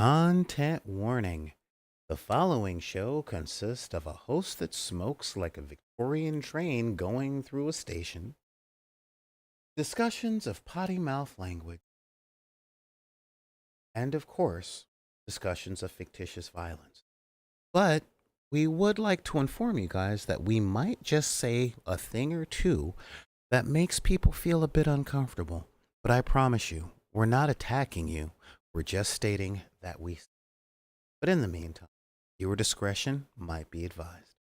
Content warning. The following show consists of a host that smokes like a Victorian train going through a station, discussions of potty mouth language, and of course, discussions of fictitious violence. But we would like to inform you guys that we might just say a thing or two that makes people feel a bit uncomfortable. But I promise you, we're not attacking you. We're just stating that we. But in the meantime, your discretion might be advised.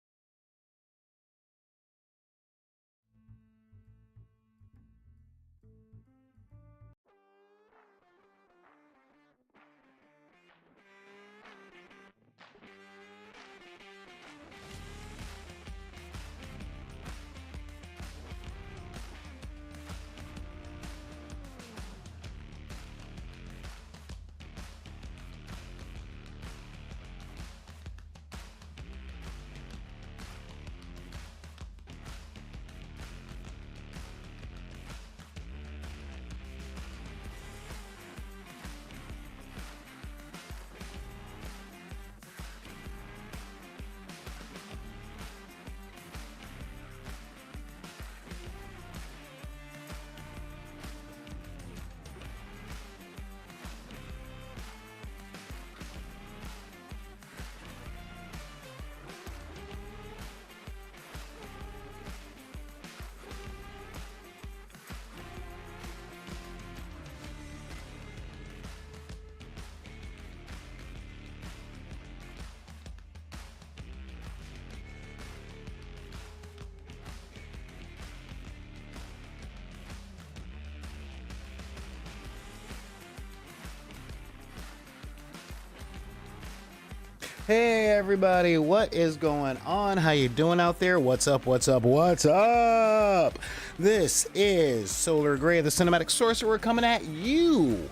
Hey everybody, what is going on? How you doing out there? What's up? What's up? What's up? This is Solar Gray, the Cinematic Sorcerer, coming at you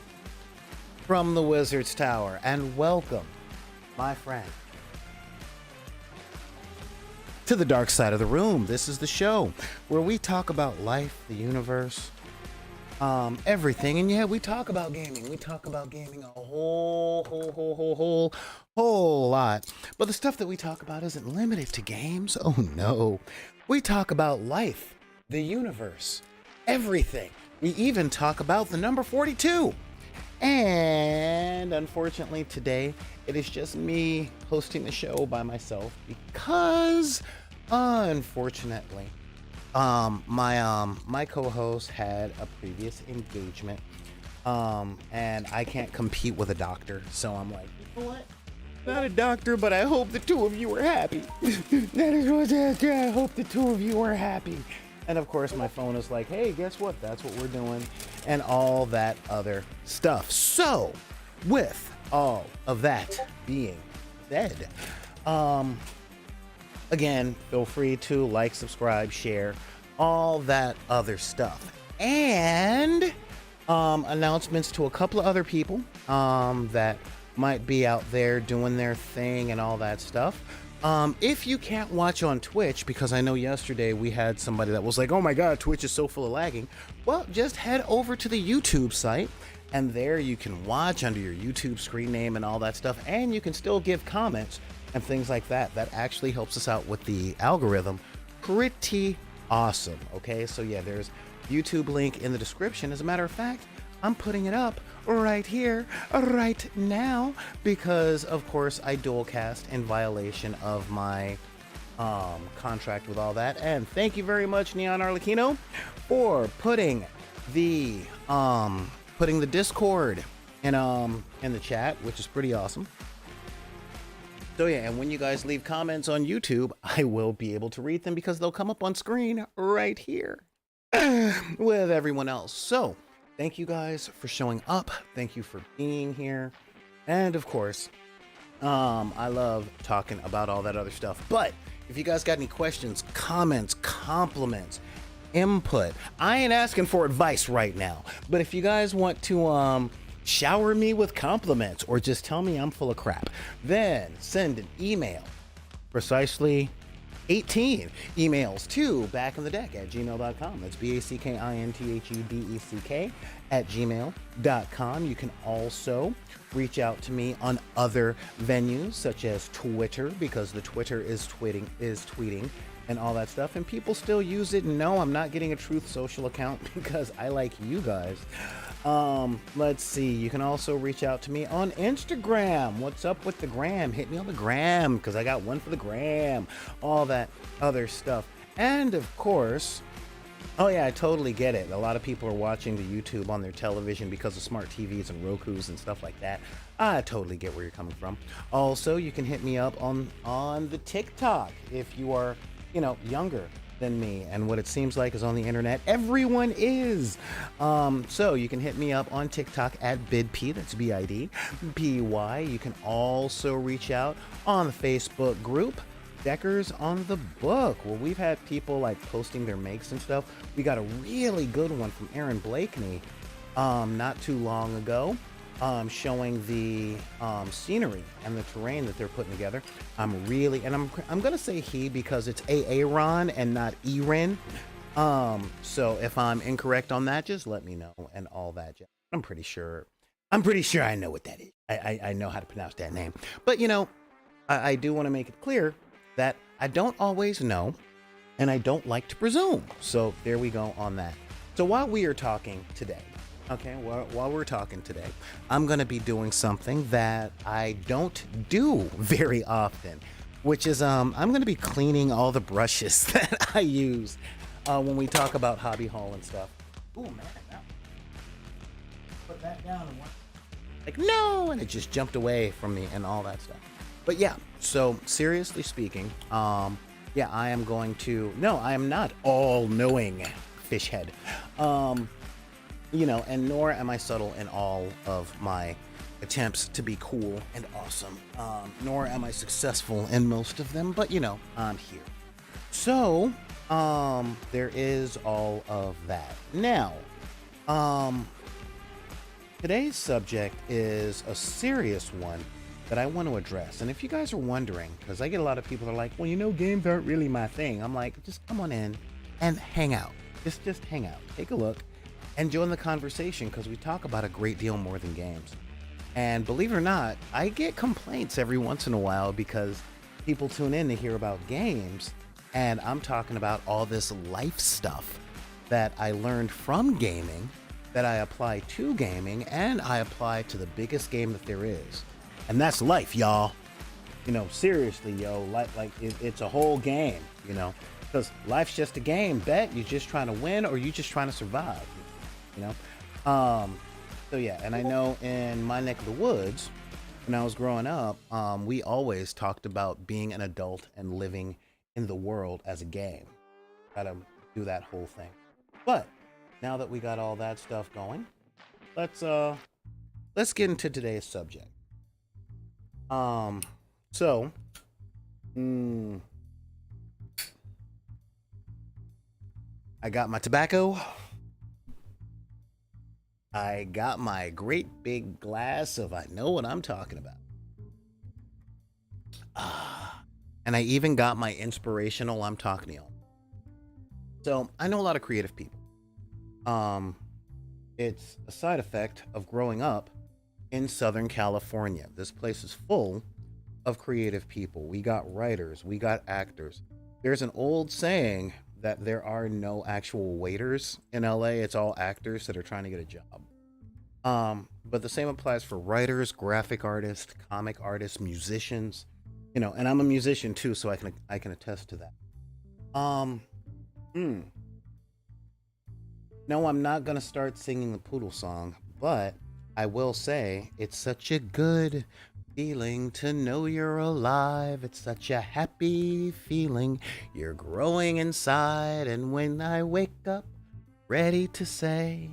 from the Wizard's Tower. And welcome, my friend, to the dark side of the room. This is the show where we talk about life, the universe, everything. And yeah, we talk about gaming. We talk about gaming a whole lot. But the stuff that we talk about isn't limited to games. Oh no. We talk about life, the universe, everything. We even talk about the number 42. And unfortunately today, it is just me hosting the show by myself because unfortunately, my co-host had a previous engagement, and I can't compete with a doctor, so I'm like, you know what? Not a doctor, but I hope the two of you are happy. That is what I hope the two of you are happy. And of course, my phone is like, hey, guess what? That's what we're doing, and all that other stuff. So, with all of that being said, again, feel free to like, subscribe, share, all that other stuff. And announcements to a couple of other people that might be out there doing their thing and all that stuff. If you can't watch on Twitch, because I know yesterday we had somebody that was like, oh my god, Twitch is so full of lagging. Well, just head over to the YouTube site, and there you can watch under your YouTube screen name and all that stuff, and you can still give comments and things like that. That actually helps us out with the algorithm pretty awesome. Okay, so yeah, there's YouTube link in the description. As a matter of fact, I'm putting it up right here, right now, because of course I dual cast in violation of my contract with all that. And thank you very much, Neon Arlecchino, for putting the Discord in the chat, which is pretty awesome. So yeah, and when you guys leave comments on YouTube, I will be able to read them because they'll come up on screen right here with everyone else. So thank you guys for showing up. Thank you for being here. And of course, I love talking about all that other stuff. But if you guys got any questions, comments, compliments, input, I ain't asking for advice right now. But if you guys want to shower me with compliments or just tell me I'm full of crap, then send an email precisely 18 emails to backinthedeck@gmail.com. That's BACKINTHEDECK at gmail.com. You can also reach out to me on other venues such as Twitter, because the Twitter is tweeting and all that stuff, and people still use it. No, I'm not getting a Truth Social account because I like you guys. Let's see. You can also reach out to me on Instagram. What's up with the gram? Hit me on the gram because I got one for the gram. All that other stuff. And of course, oh yeah, I totally get it. A lot of people are watching the YouTube on their television because of smart TVs and Rokus and stuff like that. I totally get where you're coming from. Also, you can hit me up on the TikTok if you are, younger than me, and what it seems like is on the internet everyone is. So you can hit me up on TikTok at bidp, that's BIDPY. You can also reach out on the Facebook group Deckers on the Book, where we've had people like posting their makes and stuff. We got a really good one from Aaron Blakeney not too long ago, showing the scenery and the terrain that they're putting together. I'm gonna say he because it's Aaron and not Erin. So if I'm incorrect on that, just let me know and all that. I'm pretty sure I know what that is. I know how to pronounce that name. But I do want to make it clear that I don't always know, and I don't like to presume. So there we go on that. So while we are talking today, while we're talking today, I'm going to be doing something that I don't do very often, which is I'm going to be cleaning all the brushes that I use when we talk about hobby haul and stuff. Oh man, put that down and no, and it just jumped away from me and all that stuff. But yeah, so seriously speaking, I am going to, no, I am not all-knowing fish head. And nor am I subtle in all of my attempts to be cool and awesome. Nor am I successful in most of them, but I'm here. So, there is all of that. Now, today's subject is a serious one that I want to address. And if you guys are wondering, because I get a lot of people that are like, well, games aren't really my thing. I'm like, just come on in and hang out. Just hang out. Take a look and join the conversation, because we talk about a great deal more than games. And believe it or not, I get complaints every once in a while because people tune in to hear about games, and I'm talking about all this life stuff that I learned from gaming, that I apply to gaming, and I apply to the biggest game that there is. And that's life, y'all. Seriously, yo, it's a whole game, because life's just a game. Bet you're just trying to win, or you're just trying to survive, So yeah, and I know in my neck of the woods, when I was growing up, we always talked about being an adult and living in the world as a game. Gotta do that whole thing. But now that we got all that stuff going, let's get into today's subject. I got my tobacco. I got my great big glass of I know what I'm talking about. And I even got my inspirational I'm talking to you. So I know a lot of creative people. It's a side effect of growing up in Southern California. This place is full of creative people. We got writers, we got actors. There's an old saying that there are no actual waiters in LA. It's all actors that are trying to get a job. But the same applies for writers, graphic artists, comic artists, musicians, and I'm a musician too, so I can attest to that. No, I'm not gonna start singing the poodle song, but I will say it's such a good feeling to know you're alive. It's such a happy feeling. You're growing inside, and when I wake up ready to say,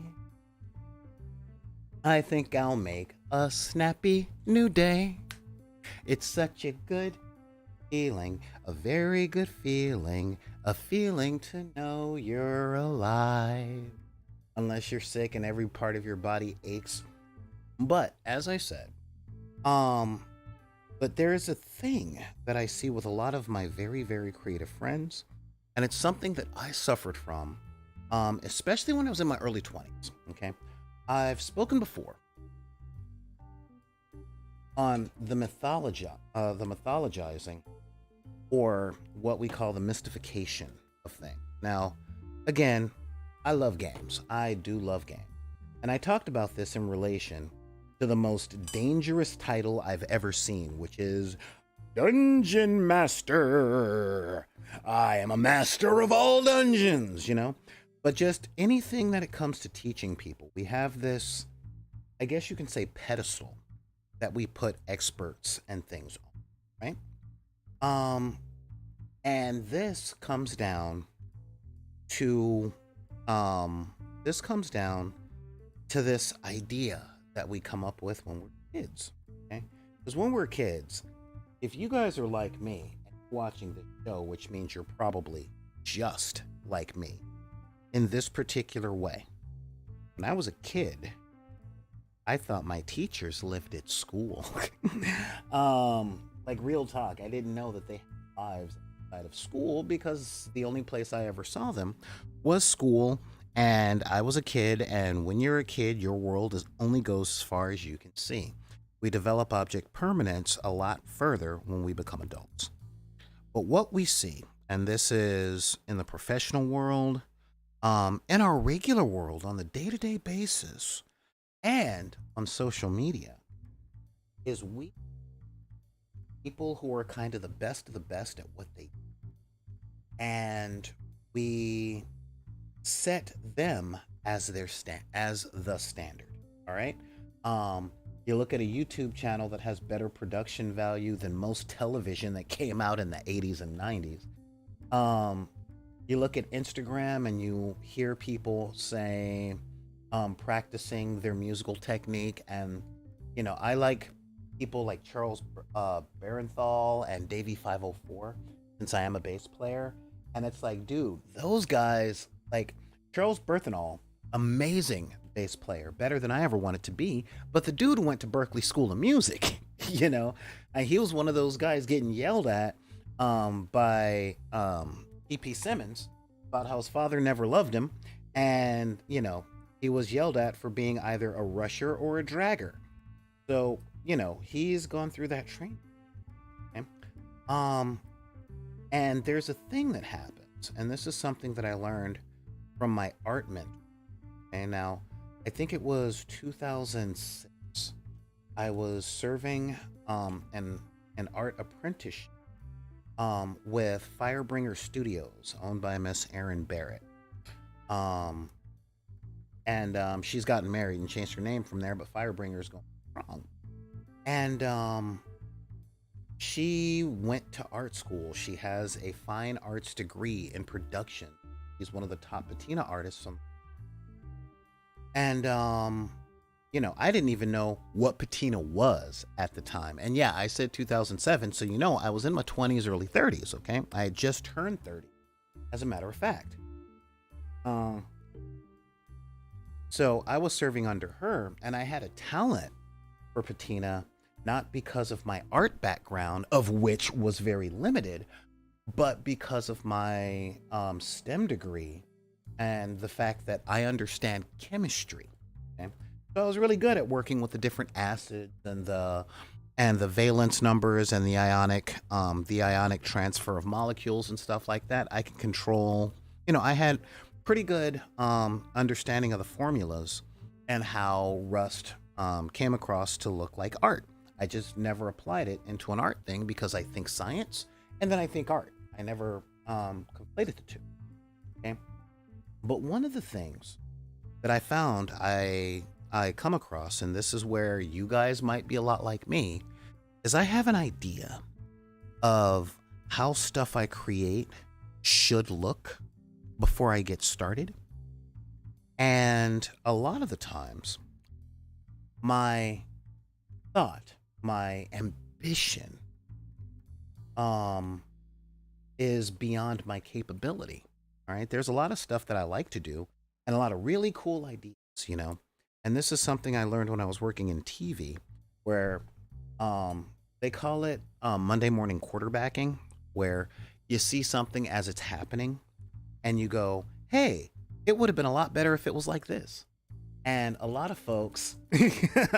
I think I'll make a snappy new day. It's such a good feeling, a very good feeling, a feeling to know you're alive. Unless you're sick and every part of your body aches. But as I said, But there is a thing that I see with a lot of my very, very creative friends, and it's something that I suffered from, especially when I was in my early 20s. Okay. I've spoken before on the mythologizing, or what we call the mystification of things. Now, again, I love games. I do love games. And I talked about this in relation to the most dangerous title I've ever seen, which is Dungeon Master. I am a master of all dungeons. But just anything that it comes to teaching people, we have this, I guess you can say, pedestal that we put experts and things on, right? Um, and to, this comes down to this idea that we come up with when we're kids, okay? Because when we're kids, if you guys are like me and watching this show, which means you're probably just like me in this particular way. When I was a kid, I thought my teachers lived at school. Like real talk, I didn't know that they had lives outside of school because the only place I ever saw them was school. And I was a kid, and when you're a kid, your world only goes as far as you can see. We develop object permanence a lot further when we become adults. But what we see, and this is in the professional world, in our regular world on the day-to-day basis, and on social media, is we people who are kind of the best at what they do. And we set them as as the standard. All right. You look at a YouTube channel that has better production value than most television that came out in the 80s and 90s. You look at Instagram and you hear people say, practicing their musical technique. And, I like people like Charles Barenthal and Davey 504, since I am a bass player. And it's like, dude, those guys, like Charles Berthenol, amazing bass player, better than I ever wanted to be. But the dude went to Berklee School of Music, and he was one of those guys getting yelled at by E.P. Simmons about how his father never loved him. And, he was yelled at for being either a rusher or a dragger. So, he's gone through that training. Okay? And there's a thing that happens, and this is something that I learned from my art mentor. And now, I think it was 2006. I was serving an art apprenticeship with Firebringer Studios, owned by Miss Erin Barrett. And she's gotten married and changed her name from there, but Firebringer's going wrong. And she went to art school. She has a fine arts degree in production. She's one of the top patina artists. And, I didn't even know what patina was at the time. And yeah, I said 2007. So, I was in my 20s, early 30s. Okay. I had just turned 30, as a matter of fact. So I was serving under her, and I had a talent for patina, not because of my art background, of which was very limited, but because of my STEM degree and the fact that I understand chemistry. Okay? So I was really good at working with the different acids and the valence numbers and the ionic transfer of molecules and stuff like that. I can control. I had pretty good understanding of the formulas and how rust came across to look like art. I just never applied it into an art thing because I think science and then I think art. I never conflated the two. Okay. But one of the things that I found I come across, and this is where you guys might be a lot like me, is I have an idea of how stuff I create should look before I get started. And a lot of the times, my thought, my ambition, is beyond my capability. All right. There's a lot of stuff that I like to do and a lot of really cool ideas, And this is something I learned when I was working in TV, where They call it Monday morning quarterbacking, where you see something as it's happening and you go, hey, it would have been a lot better if it was like this. And a lot of folks,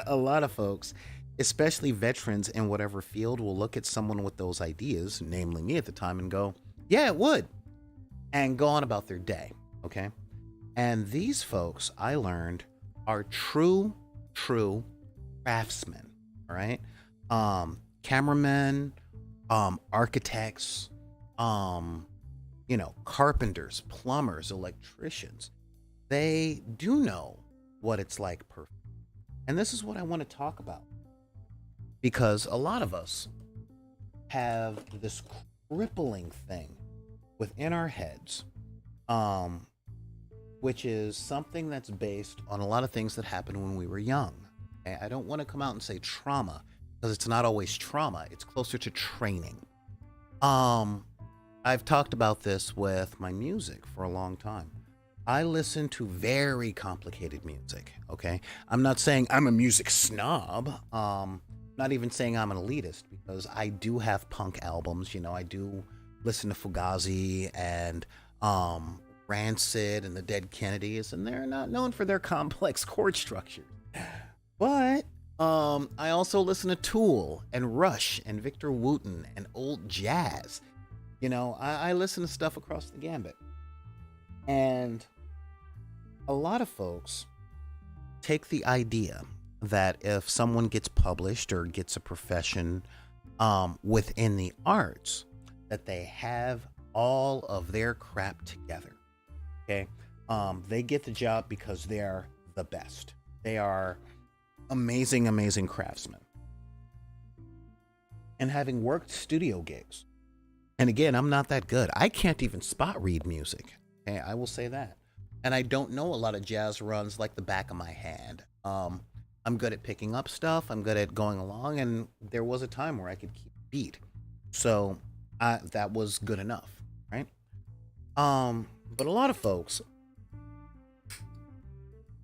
a lot of folks, especially veterans in whatever field, will look at someone with those ideas, namely me at the time, and go, yeah, it would, and go on about their day. Okay. And these folks, I learned, are true craftsmen. All right. Cameramen, architects, carpenters, plumbers, electricians. They do know what it's like perfect. And this is what I want to talk about, because a lot of us have this crippling thing within our heads, which is something that's based on a lot of things that happened when we were young. Okay? I don't want to come out and say trauma, because it's not always trauma. It's closer to training. I've talked about this with my music for a long time. I listen to very complicated music, okay? I'm not saying I'm a music snob. Not even saying I'm an elitist, because I do have punk albums. I do listen to Fugazi and Rancid and the Dead Kennedys, and they're not known for their complex chord structure. But I also listen to Tool and Rush and Victor Wooten and old jazz. I listen to stuff across the gambit. And a lot of folks take the idea that if someone gets published or gets a profession within the arts, that they have all of their crap together. Okay. They get the job because they're the best. They are amazing craftsmen. And having worked studio gigs, and again, I'm not that good. I can't even spot read music. Okay, I will say that. And I don't know a lot of jazz runs like the back of my hand. I'm good at picking up stuff. I'm good at going along. And there was a time where I could keep beat. So that was good enough, right? But a lot of folks,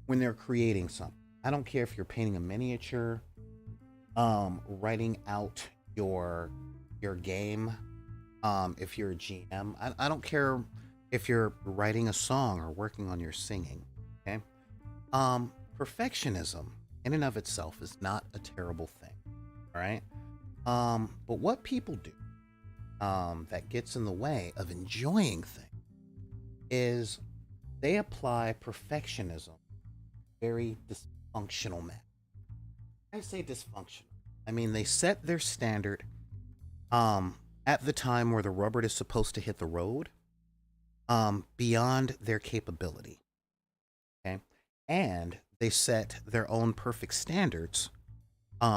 when they're creating something, I don't care if you're painting a miniature, writing out your game, if you're a GM, I don't care if you're writing a song or working on your singing. Okay. Perfectionism in and of itself is not a terrible thing. All right. But what people do that gets in the way of enjoying things is they apply perfectionism very dysfunctional manner. I say dysfunctional, I mean they set their standard at the time where the rubber is supposed to hit the road, beyond their capability. Okay. And they set their own perfect standards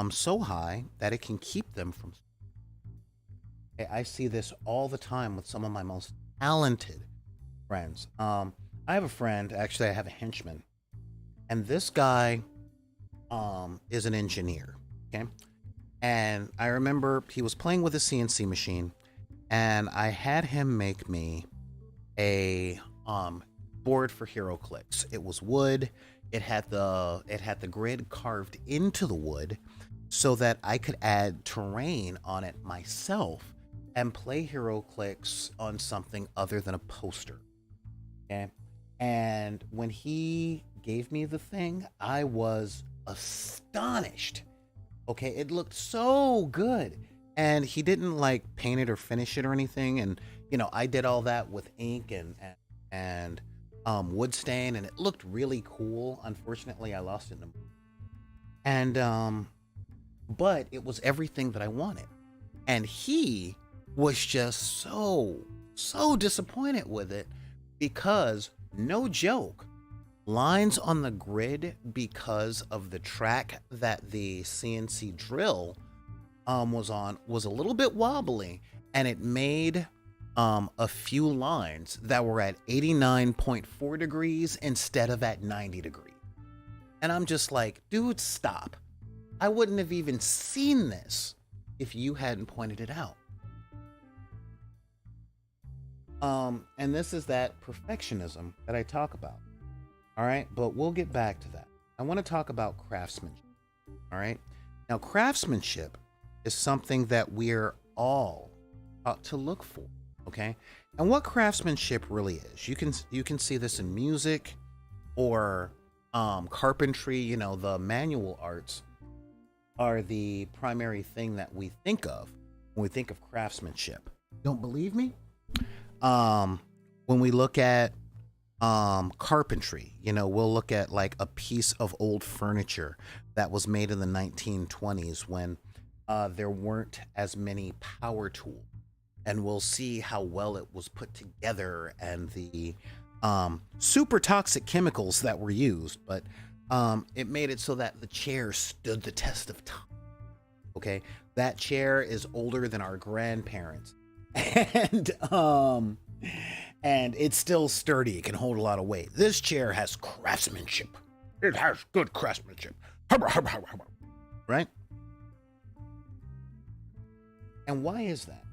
so high that it can keep them from. Okay, I see this all the time with some of my most talented friends. I have a friend, actually I have a henchman, and this guy is an engineer. Okay. And I remember he was playing with a CNC machine, and I had him make me a board for HeroClix. It was wood. It had the grid carved into the wood so that I could add terrain on it myself and play HeroClix on something other than a poster. Okay. And when he gave me the thing, I was astonished. Okay, it looked so good. And he didn't like paint it or finish it or anything. And I did all that with ink and wood stain, and it looked really cool. Unfortunately, I lost it in a... And but it was everything that I wanted. And he was just so disappointed with it, because no joke, lines on the grid, because of the track that the CNC drill was on, was a little bit wobbly, and it made a few lines that were at 89.4 degrees instead of at 90 degrees. And I'm just like, dude, stop. I wouldn't have even seen this if you hadn't pointed it out. And this is that perfectionism that I talk about. All right, but we'll get back to that. I want to talk about craftsmanship. All right. Now, craftsmanship is something that we're all taught to look for. Okay, and what craftsmanship really is, you can see this in music or carpentry. You know, the manual arts are the primary thing that we think of when we think of craftsmanship. Don't believe me? Um, when we look at carpentry, you know, we'll look at like a piece of old furniture that was made in the 1920s when there weren't as many power tools, and we'll see how well it was put together and the super toxic chemicals that were used, but it made it so that the chair stood the test of time. Okay, that chair is older than our grandparents, and it's still sturdy. It can hold a lot of weight. This chair has craftsmanship. It has good craftsmanship. Right? And why is that?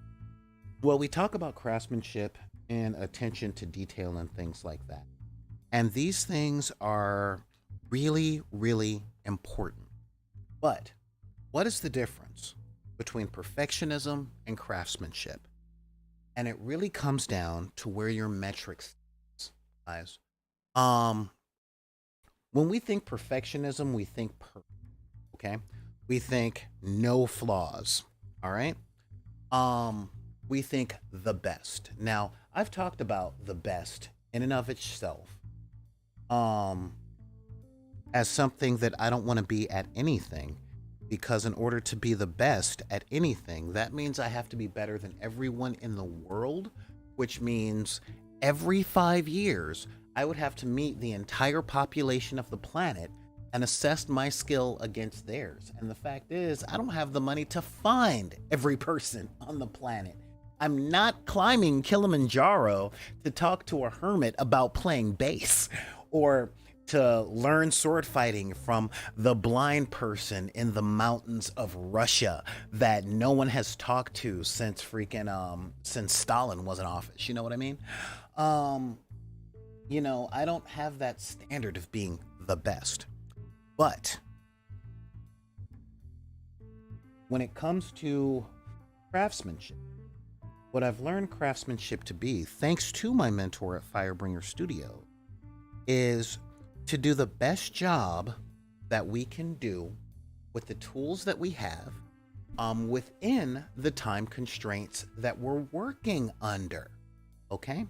Well, we talk about craftsmanship and attention to detail and things like that. And these things are really, really important. But what is the difference between perfectionism and craftsmanship? And it really comes down to where your metrics lies. Um, when we think perfectionism, we think perfect. Okay, we think no flaws. All right. We think the best. Now, I've talked about the best in and of itself, um, as something that I don't want to be at anything, because in order to be the best at anything, that means I have to be better than everyone in the world, which means every 5 years, I would have to meet the entire population of the planet and assess my skill against theirs. And the fact is, I don't have the money to find every person on the planet. I'm not climbing Kilimanjaro to talk to a hermit about playing bass or to learn sword fighting from the blind person in the mountains of Russia that no one has talked to since since Stalin was in office. You know what I mean? I don't have that standard of being the best. But when it comes to craftsmanship, what I've learned craftsmanship to be, thanks to my mentor at Firebringer Studio, is to do the best job that we can do with the tools that we have, within the time constraints that we're working under. Okay?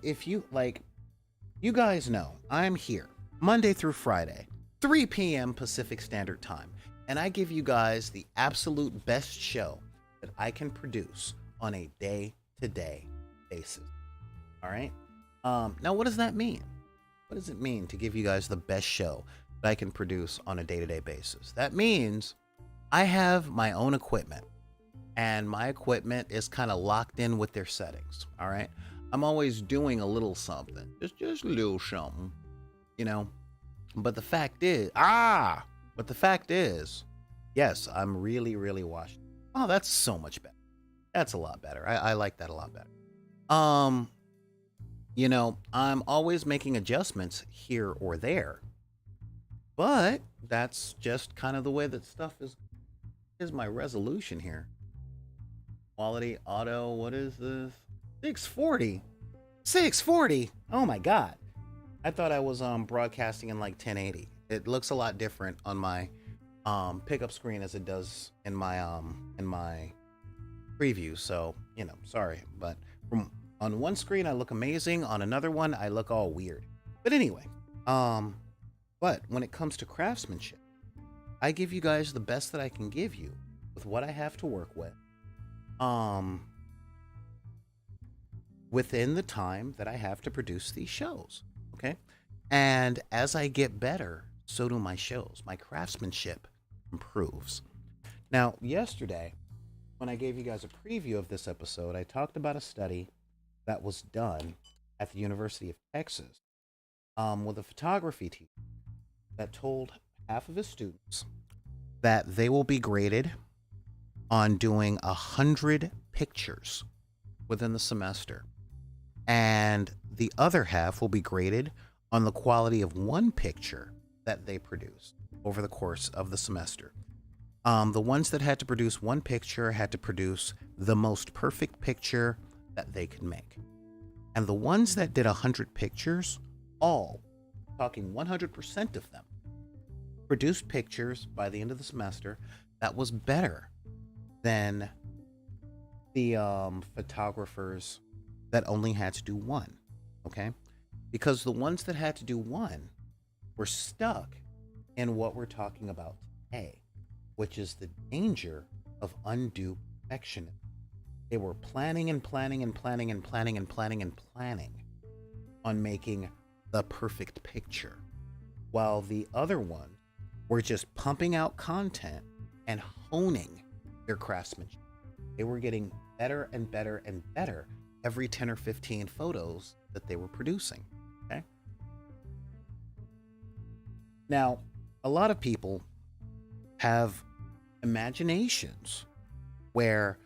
If you like, you guys know I'm here Monday through Friday, 3 p.m. Pacific Standard Time, and I give you guys the absolute best show that I can produce on a day-to-day basis. All right? Now, what does that mean? What does it mean to give you guys the best show that I can produce on a day-to-day basis? That means I have my own equipment, and my equipment is kind of locked in with their settings. All right? I'm always doing a little something, just a little something, you know. But the fact is, yes, I'm really, really washed. Oh, that's so much better. That's a lot better. I like that a lot better. I'm always making adjustments here or there, but that's just kind of the way that stuff is. Here's my resolution here. Quality auto. What is this? 640. 640. Oh my God. I thought I was broadcasting in like 1080. It looks a lot different on my pickup screen as it does in my preview. So, sorry, but on one screen I look amazing, on another one I look all weird. But anyway, but when it comes to craftsmanship, I give you guys the best that I can give you with what I have to work with. Within the time that I have to produce these shows. Okay. And as I get better, so do my shows. My craftsmanship improves. Now, yesterday, when I gave you guys a preview of this episode, I talked about a study that was done at the University of Texas, with a photography teacher that told half of his students that they will be graded on doing 100 pictures within the semester. And the other half will be graded on the quality of one picture that they produce over the course of the semester. The ones that had to produce one picture had to produce the most perfect picture that they could make. And the ones that did 100 pictures, all, talking 100% of them, produced pictures by the end of the semester that was better than the photographers that only had to do one. Okay? Because the ones that had to do one were stuck in what we're talking about today, which is the danger of undue perfectionism. They were planning and planning and planning and planning and planning and planning on making the perfect picture, while the other ones were just pumping out content and honing their craftsmanship. They were getting better and better and better every 10 or 15 photos that they were producing. Okay. Now, a lot of people have imaginations where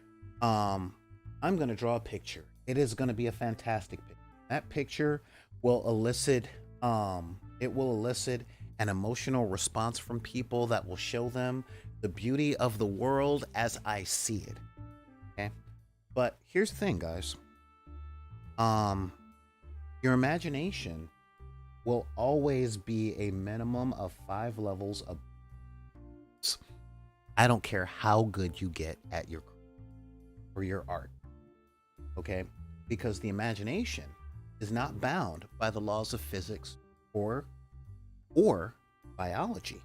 I'm going to draw a picture. It is going to be a fantastic picture. That picture will elicit an emotional response from people that will show them the beauty of the world as I see it. Okay? But here's the thing, guys. Your imagination will always be a minimum of 5 levels of. I don't care how good you get at your art. Okay? Because the imagination is not bound by the laws of physics or biology.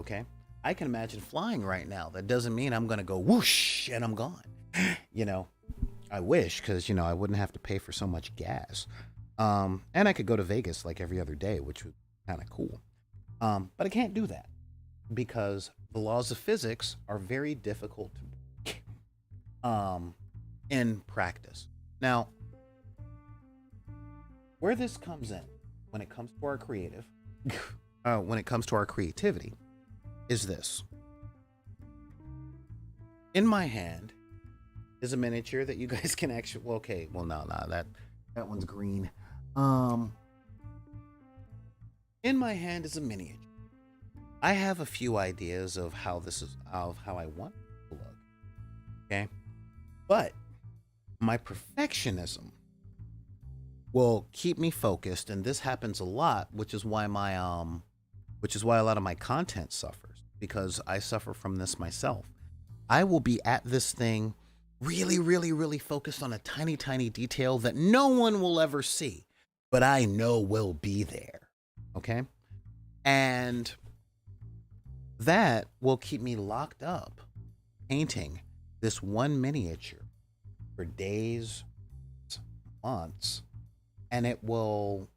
Okay? I can imagine flying right now. That doesn't mean I'm going to go whoosh and I'm gone. I wish, because I wouldn't have to pay for so much gas. And I could go to Vegas like every other day, which would be kind of cool. But I can't do that because the laws of physics are very difficult to break in practice. Now, where this comes in, when it comes to our creativity, is this. In my hand is a miniature that you guys can actually. That one's green. In my hand is a miniature. I have a few ideas of how I want it to look. Okay, but my perfectionism will keep me focused, and this happens a lot, which is why a lot of my content suffers, because I suffer from this myself. I will be at this thing really, really, really focused on a tiny, tiny detail that no one will ever see, but I know will be there. Okay? And that will keep me locked up painting this one miniature for days, months, and it will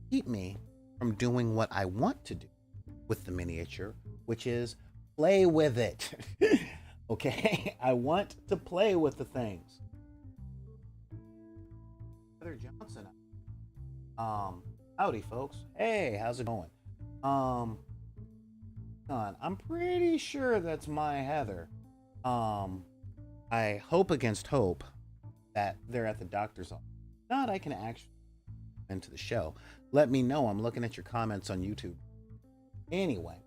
keep me from doing what I want to do with the miniature, which is play with it. Okay? I want to play with the things. Heather Johnson. Howdy, folks. Hey, how's it going? I'm pretty sure that's my Heather. I hope against hope that they're at the doctor's office. Not, I can actually into the show. Let me know. I'm looking at your comments on YouTube. Anyway.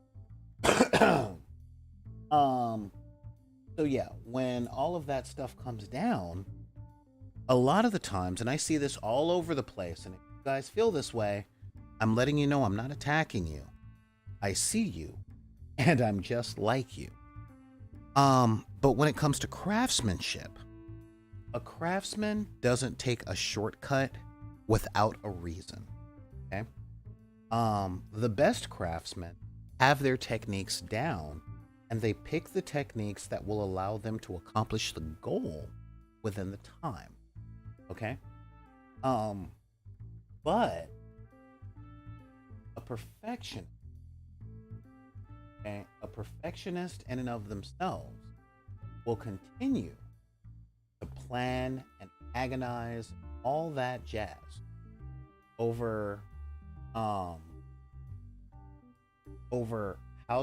So yeah, when all of that stuff comes down, a lot of the times, and I see this all over the place, and if you guys feel this way, I'm letting you know I'm not attacking you. I see you, and I'm just like you. But when it comes to craftsmanship, a craftsman doesn't take a shortcut without a reason. Okay? The best craftsmen have their techniques down, and they pick the techniques that will allow them to accomplish the goal within the time. Okay? But a perfectionist, okay, a perfectionist in and of themselves will continue to plan and agonize all that jazz over how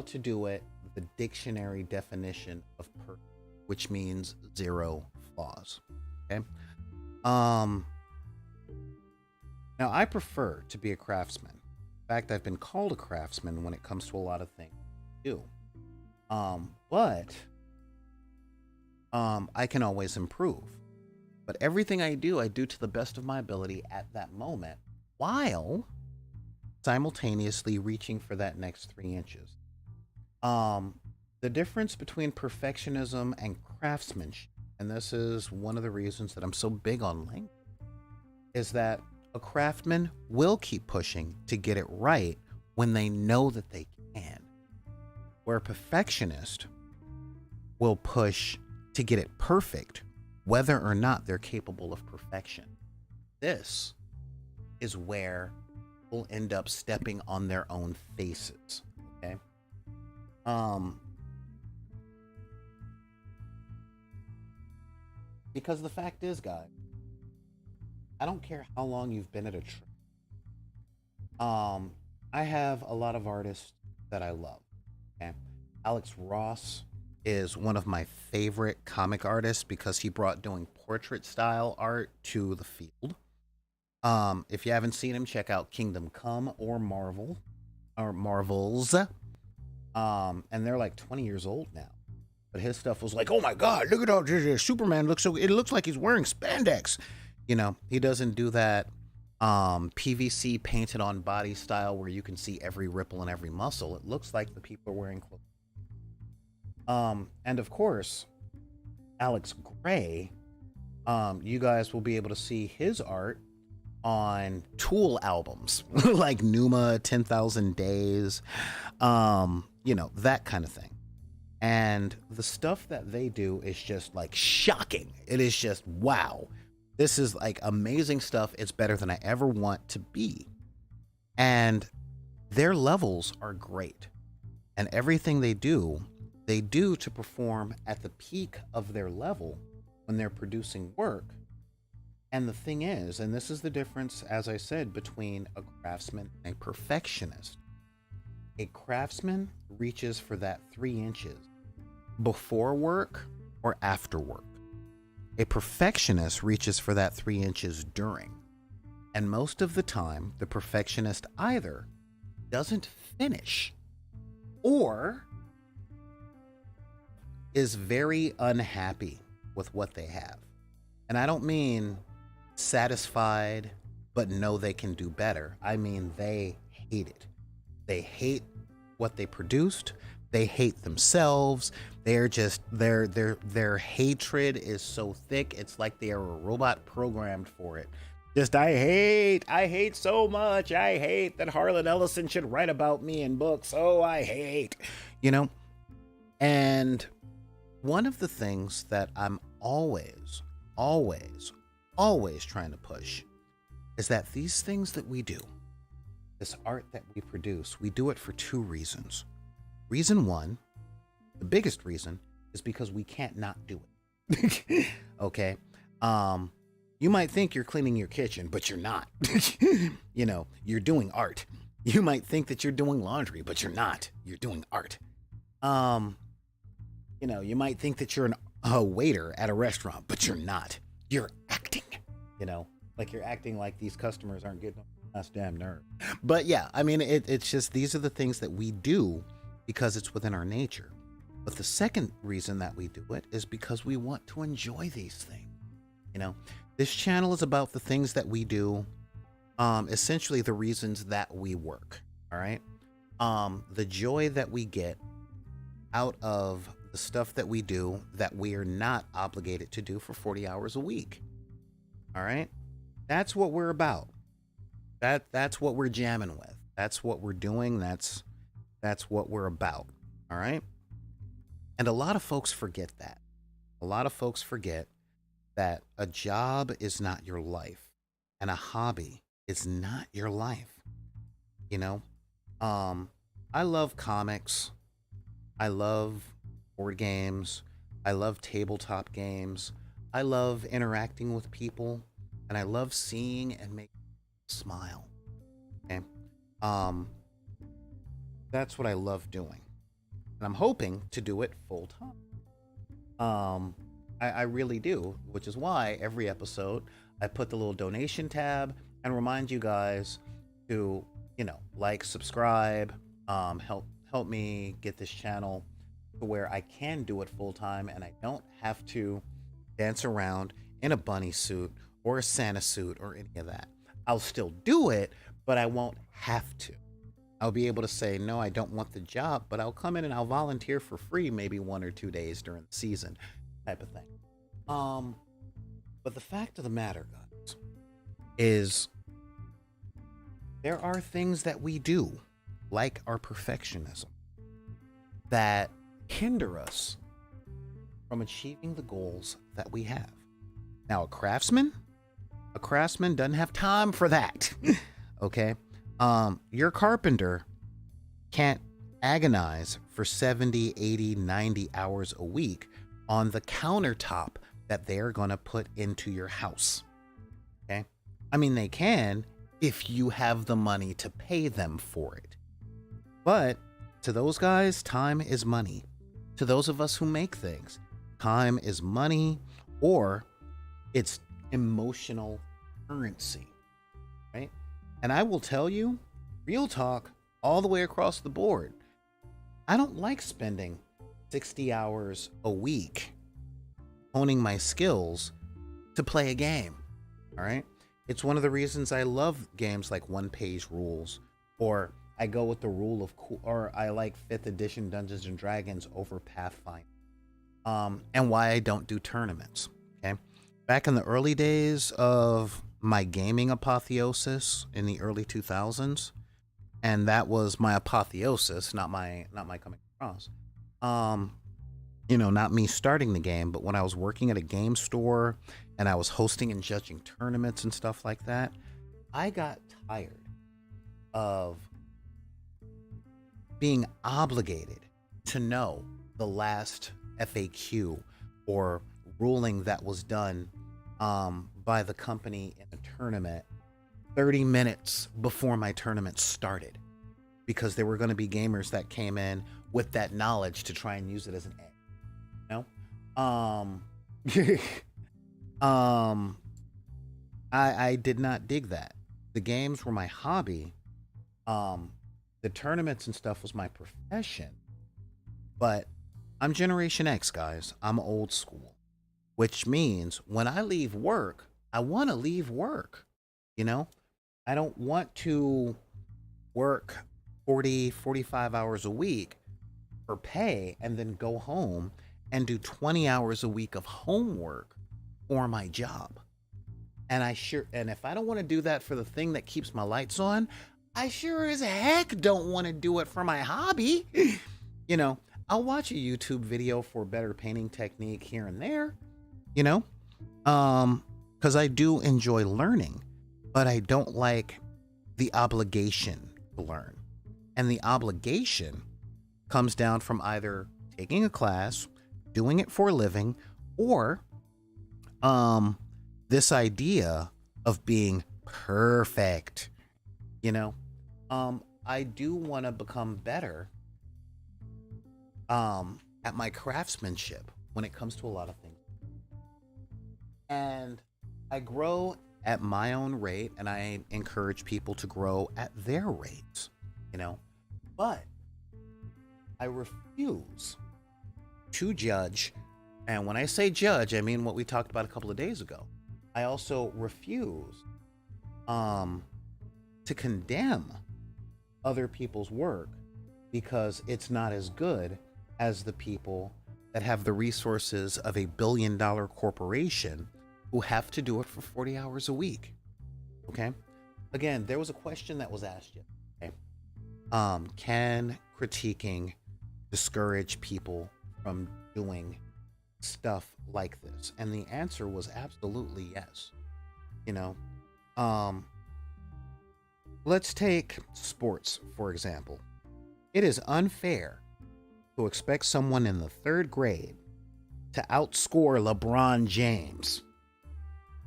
to do it, the dictionary definition of perfect, which means 0 flaws. Okay. Now I prefer to be a craftsman. In fact, I've been called a craftsman when it comes to a lot of things I do. But I can always improve. But everything I do to the best of my ability at that moment, while simultaneously reaching for that next 3 inches. Um, the difference between perfectionism and craftsmanship, and this is one of the reasons that I'm so big on language, is that a craftsman will keep pushing to get it right when they know that they can, where a perfectionist will push to get it perfect whether or not they're capable of perfection. This is where people end up stepping on their own faces. Okay. Because the fact is, guys, I don't care how long you've been at a trade. I have a lot of artists that I love. Okay. Alex Ross is one of my favorite comic artists because he brought doing portrait style art to the field. If you haven't seen him, check out Kingdom Come or Marvels. And they're like 20 years old now. But his stuff was like, oh my God, look at how Superman looks so, it looks like he's wearing spandex. You know, he doesn't do that PVC painted on body style where you can see every ripple and every muscle. It looks like the people are wearing clothes. And of course, Alex Gray, you guys will be able to see his art on Tool albums like Numa, 10,000 Days, you know, that kind of thing. And the stuff that they do is just like shocking. It is just, wow, this is like amazing stuff. It's better than I ever want to be. And their levels are great. And everything they do to perform at the peak of their level when they're producing work. And the thing is, and this is the difference, as I said, between a craftsman and a perfectionist. A craftsman reaches for that 3 inches before work or after work. A perfectionist reaches for that 3 inches during. And most of the time, the perfectionist either doesn't finish or is very unhappy with what they have. And I don't mean satisfied but know they can do better. I mean they hate it. They hate what they produced. They hate themselves. They're just their hatred is so thick. It's like they are a robot programmed for it. Just I hate so much. I hate that Harlan Ellison should write about me in books. Oh, I hate, you know. And one of the things that I'm always trying to push is that these things that we do, this art that we produce, we do it for 2 reasons. Reason 1, the biggest reason, is because we can't not do it. Okay. You might think you're cleaning your kitchen, but you're not. You know, you're doing art. You might think that you're doing laundry, but you're not. You're doing art. You know, you might think that you're a waiter at a restaurant, but you're not. You're acting, you know, like you're acting like these customers aren't getting on my damn nerve. But yeah, I mean, it's just, these are the things that we do because it's within our nature. But the second reason that we do it is because we want to enjoy these things. You know, this channel is about the things that we do, essentially the reasons that we work. All right. The joy that we get out of the stuff that we do that we are not obligated to do for 40 hours a week. All right. That's what we're about. That's what we're jamming with. That's what we're doing. That's what we're about. All right. And a lot of folks forget that. A lot of folks forget that a job is not your life and a hobby is not your life. You know, I love comics. I love board games. I love tabletop games. I love interacting with people, and I love seeing and making them smile. Okay. That's what I love doing. And I'm hoping to do it full time. I really do, which is why every episode I put the little donation tab and remind you guys to, you know, like, subscribe, help me get this channel to where I can do it full time and I don't have to dance around in a bunny suit or a Santa suit or any of that. I'll still do it, but I won't have to. I'll be able to say, no, I don't want the job, but I'll come in and I'll volunteer for free maybe 1 or 2 days during the season, type of thing. But the fact of the matter, guys, is there are things that we do, like our perfectionism, that hinder us from achieving the goals that we have. Now, a craftsman doesn't have time for that. Okay? Your carpenter can't agonize for 70, 80, 90 hours a week on the countertop that they're going to put into your house. Okay? I mean, they can if you have the money to pay them for it. But to those guys, time is money. To those of us who make things, time is money, or it's emotional currency, right? And I will tell you, real talk, all the way across the board, I don't like spending 60 hours a week honing my skills to play a game, all right? It's one of the reasons I love games like onepagerules, or I go with the rule of or I like 5th edition Dungeons and Dragons over Pathfinder. And why I don't do tournaments, okay? Back in the early days of my gaming apotheosis in the early 2000s, and that was my apotheosis, not my coming across. Not me starting the game, but when I was working at a game store and I was hosting and judging tournaments and stuff like that, I got tired of being obligated to know the last FAQ or ruling that was done by the company in a tournament 30 minutes before my tournament started, because there were going to be gamers that came in with that knowledge to try and use it as an edge. I did not dig that. The games were my hobby. The tournaments and stuff was my profession. But I'm Generation X, guys. I'm old school, which means when I leave work, I want to leave work. I don't want to work 40, 45 hours a week for pay and then go home and do 20 hours a week of homework for my job. And if I don't want to do that for the thing that keeps my lights on, I sure as heck don't want to do it for my hobby. I'll watch a YouTube video for better painting technique here and there, because I do enjoy learning, but I don't like the obligation to learn. And the obligation comes down from either taking a class, doing it for a living, or this idea of being perfect. I do want to become better at my craftsmanship when it comes to a lot of things. And I grow at my own rate, and I encourage people to grow at their rates, but I refuse to judge. And when I say judge, I mean what we talked about a couple of days ago. I also refuse to condemn other people's work because it's not as good as the people that have the resources of a billion-dollar corporation who have to do it for 40 hours a week. Okay? Again, there was a question that was asked yesterday. Can critiquing discourage people from doing stuff like this? And the answer was absolutely yes. Let's take sports, for example. It is unfair to expect someone in the 3rd grade to outscore LeBron James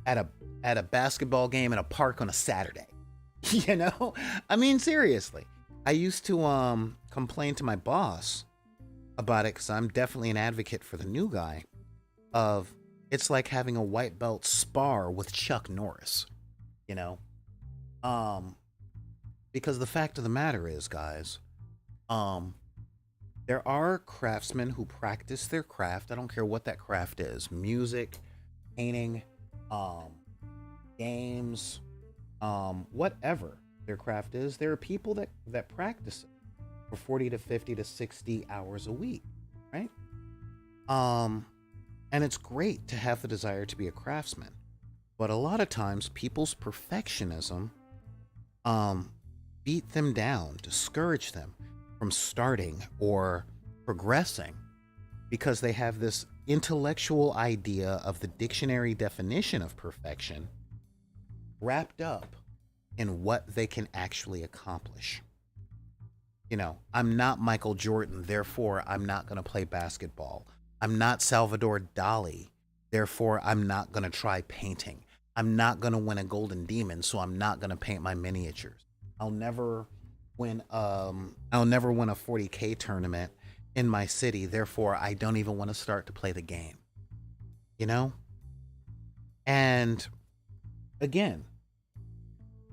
at a basketball game in a park on a Saturday. I mean, seriously. I used to complain to my boss about it because I'm definitely an advocate for the new guy of it's like having a white belt spar with Chuck Norris, because the fact of the matter is, guys, There are craftsmen who practice their craft. I don't care what that craft is: music, painting, um, games, whatever their craft is. There are people that practice it for 40 to 50 to 60 hours a week, right? Um, and it's great to have the desire to be a craftsman. But a lot of times people's perfectionism um, beat them down, discourage them from starting or progressing because they have this intellectual idea of the dictionary definition of perfection wrapped up in what they can actually accomplish. You know, I'm not Michael Jordan, therefore I'm not going to play basketball. I'm not Salvador Dali, therefore I'm not going to try painting. I'm not going to win a golden demon, so I'm not going to paint my miniatures. I'll never I'll never win a 40K tournament in my city, therefore I don't even want to start to play the game. You know? And again,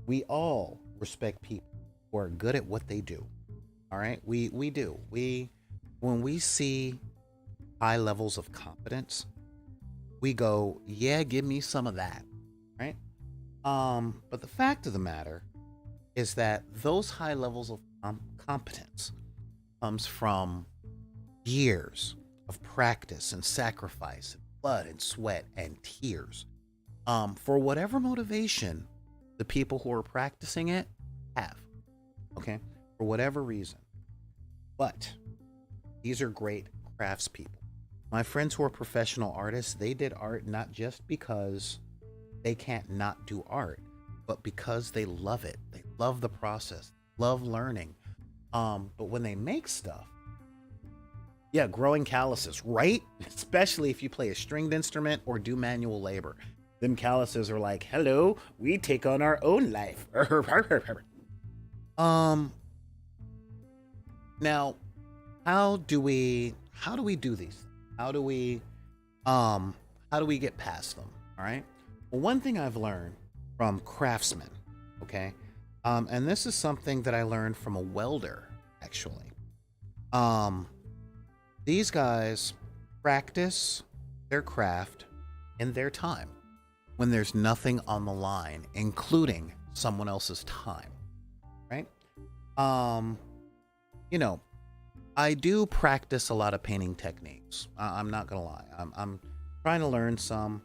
we all respect people who are good at what they do. All right? We do. When we see high levels of competence, we go, yeah, give me some of that, right? But the fact of the matter is that those high levels of competence comes from years of practice and sacrifice, and blood and sweat and tears. For whatever motivation the people who are practicing it have, okay, for whatever reason. But these are great craftspeople. My friends who are professional artists, they did art not just because they can't not do art, but because they love it. They love the process, love learning. But when they make stuff, yeah, growing calluses, right? Especially if you play a stringed instrument or do manual labor. Them calluses are like, hello, we take on our own life. Now, how do we do these? How do we get past them? All right. Well, one thing I've learned from craftsmen, okay, and this is something that I learned from a welder, actually. These guys practice their craft in their time when there's nothing on the line, including someone else's time, right? You know, I do practice a lot of painting techniques. I'm not gonna lie. I'm trying to learn some,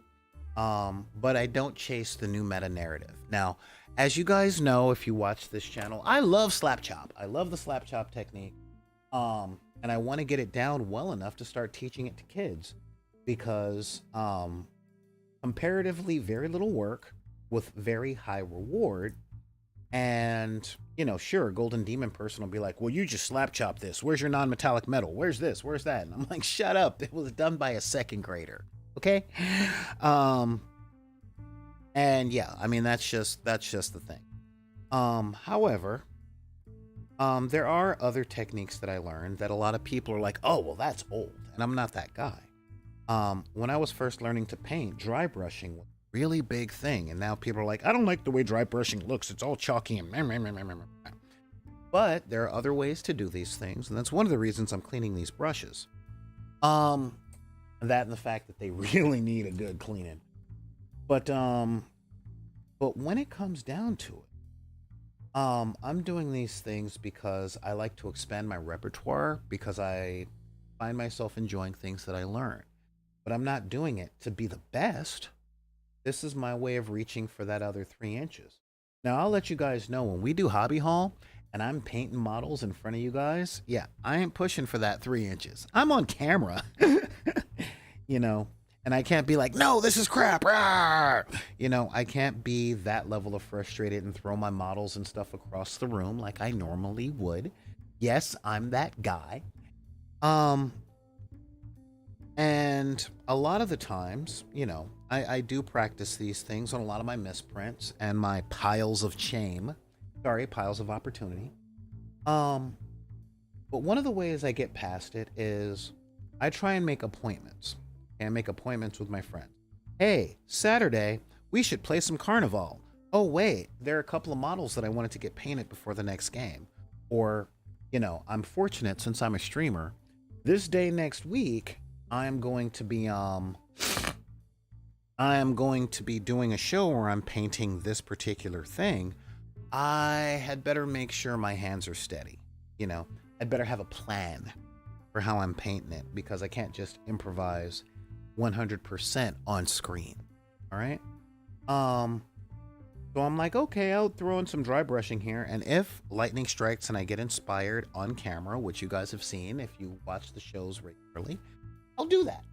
but I don't chase the new meta narrative. Now, as you guys know, if you watch this channel, I love slap chop. I love the slap chop technique, and I want to get it down well enough to start teaching it to kids because comparatively very little work with very high reward. And, you know, sure, Golden Demon person will be like, well, you just slap chop this. Where's your non-metallic metal? Where's this? Where's that? And I'm like, shut up. It was done by a second grader. Okay. And yeah, I mean, that's just the thing. However, there are other techniques that I learned that a lot of people are like, oh, well, that's old. And I'm not that guy. When I was first learning to paint, dry brushing was a really big thing. And now people are like, I don't like the way dry brushing looks. It's all chalky and but there are other ways to do these things. And that's one of the reasons I'm cleaning these brushes. That and the fact that they really need a good cleaning. But when it comes down to it, I'm doing these things because I like to expand my repertoire because I find myself enjoying things that I learn. But I'm not doing it to be the best. This is my way of reaching for that other 3 inches. Now, I'll let you guys know when we do Hobby Hall and I'm painting models in front of you guys, yeah, I ain't pushing for that 3 inches. I'm on camera, you know, and I can't be like, no, this is crap. Rawr! You know, I can't be that level of frustrated and throw my models and stuff across the room like I normally would. Yes, I'm that guy. And a lot of the times, you know, I do practice these things on a lot of my misprints and my piles of shame. Sorry, piles of opportunity. But one of the ways I get past it is I try and make appointments. And make appointments with my friends. Hey, Saturday, we should play some Carnival. Oh, wait, there are a couple of models that I wanted to get painted before the next game. Or, I'm fortunate since I'm a streamer. This day next week, I am going to be doing a show where I'm painting this particular thing. I had better make sure my hands are steady. I'd better have a plan for how I'm painting it, because I can't just improvise 100% on screen. All right. So I'm like, okay, I'll throw in some dry brushing here, and if lightning strikes and I get inspired on camera, which you guys have seen if you watch the shows regularly, I'll do that.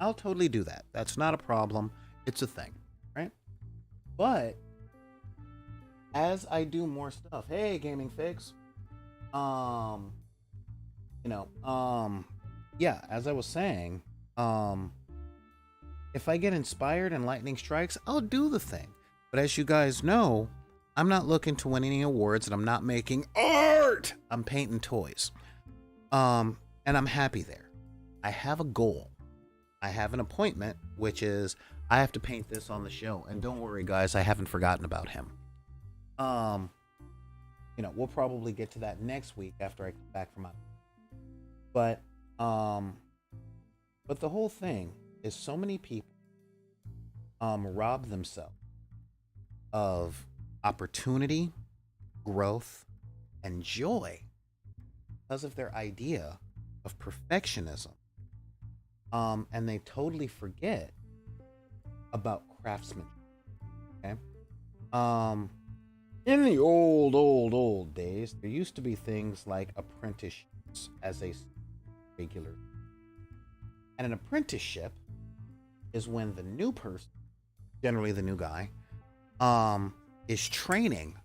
I'll totally do that. That's not a problem. It's a thing, right? But as I do more stuff, hey, Gaming Fix, yeah, as I was saying, if I get inspired and lightning strikes, I'll do the thing. But as you guys know, I'm not looking to win any awards, and I'm not making art. I'm painting toys. And I'm happy there. I have a goal. I have an appointment, which is I have to paint this on the show. And don't worry, guys, I haven't forgotten about him. We'll probably get to that next week after I come back from out. But the whole thing is so many people rob themselves of opportunity, growth, and joy because of their idea of perfectionism. And they totally forget about craftsmanship. Okay. In the old days, there used to be things like apprenticeships as a regular. And an apprenticeship is when the new person, generally the new guy, is training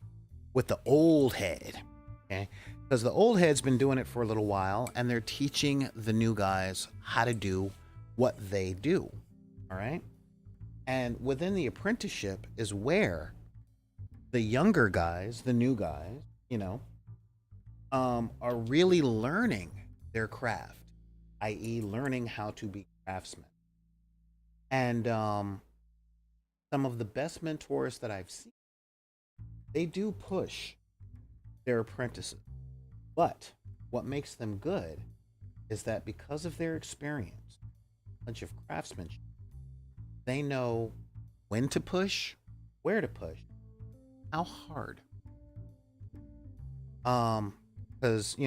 with the old head. Okay. Because the old head's been doing it for a little while, and they're teaching the new guys how to do what they do. All right. And within the apprenticeship is where the younger guys, the new guys, are really learning their craft, i.e., learning how to be craftsmen. And some of the best mentors that I've seen, they do push their apprentices. But what makes them good is that because of their experience, knowledge of craftsmanship, they know when to push, where to push, how hard. Because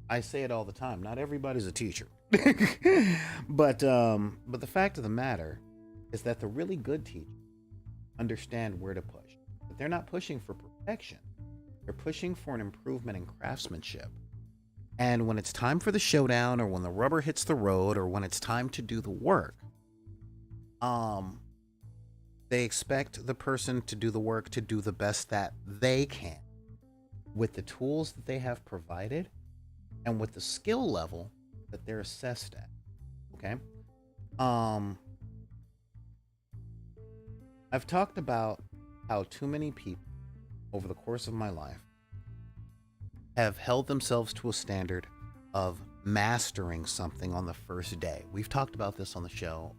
I say it all the time. Not everybody's a teacher, but the fact of the matter is that the really good teachers understand where to push. But they're not pushing for perfection. They're pushing for an improvement in craftsmanship. And when it's time for the showdown, or when the rubber hits the road, or when it's time to do the work, they expect the person to do the work to do the best that they can with the tools that they have provided and with the skill level that they're assessed at. Okay. I've talked about how too many people over the course of my life have held themselves to a standard of mastering something on the first day. We've talked about this on the show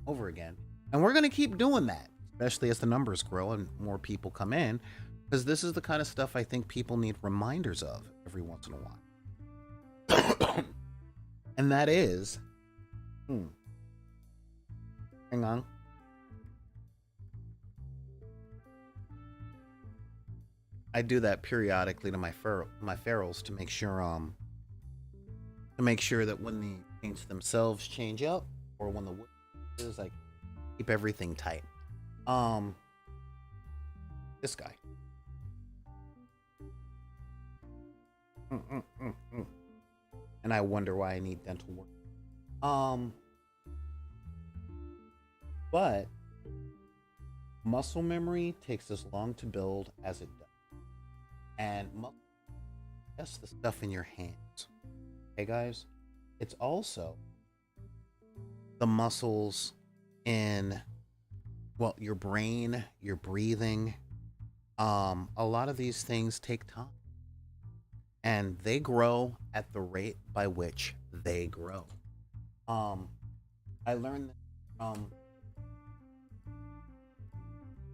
over again, and we're going to keep doing that, especially as the numbers grow and more people come in, because this is the kind of stuff I think people need reminders of every once in a while. And that is, hang on. I do that periodically to my ferals to make sure that when the paints themselves change up, or when the wood is, like, keep everything tight. This guy. And I wonder why I need dental work. But muscle memory takes as long to build as it does. And that's the stuff in your hands. Okay, guys? It's also the muscles in, well, your brain, your breathing. A lot of these things take time. And they grow at the rate by which they grow. I learned that from...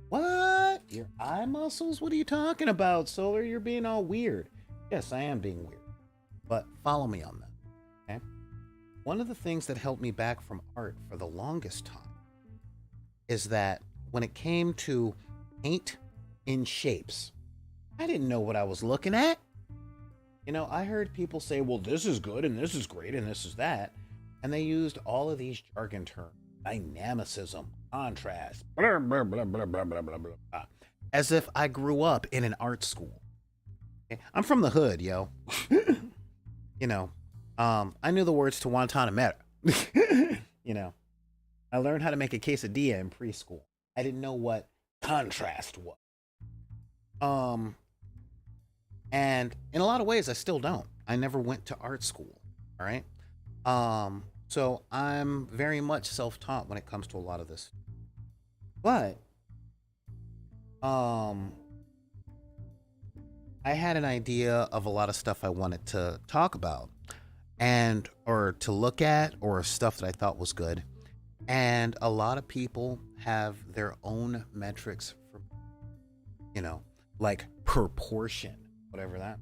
What? Your eye muscles? What are you talking about, Solar? You're being all weird. Yes, I am being weird. But follow me on that. Okay. One of the things that held me back from art for the longest time is that when it came to paint in shapes, I didn't know what I was looking at. I heard people say, well, this is good and this is great and this is that. And they used all of these jargon terms: dynamicism, contrast, blah, blah, blah, blah, blah, blah, blah, blah, as if I grew up in an art school. Okay? I'm from the hood, yo. I knew the words to Guantanamera. I learned how to make a quesadilla in preschool. I didn't know what contrast was. And in a lot of ways, I still don't. I never went to art school. All right. So I'm very much self-taught when it comes to a lot of this. But, I had an idea of a lot of stuff I wanted to talk about or to look at, or stuff that I thought was good. And a lot of people have their own metrics for, like proportion, whatever that.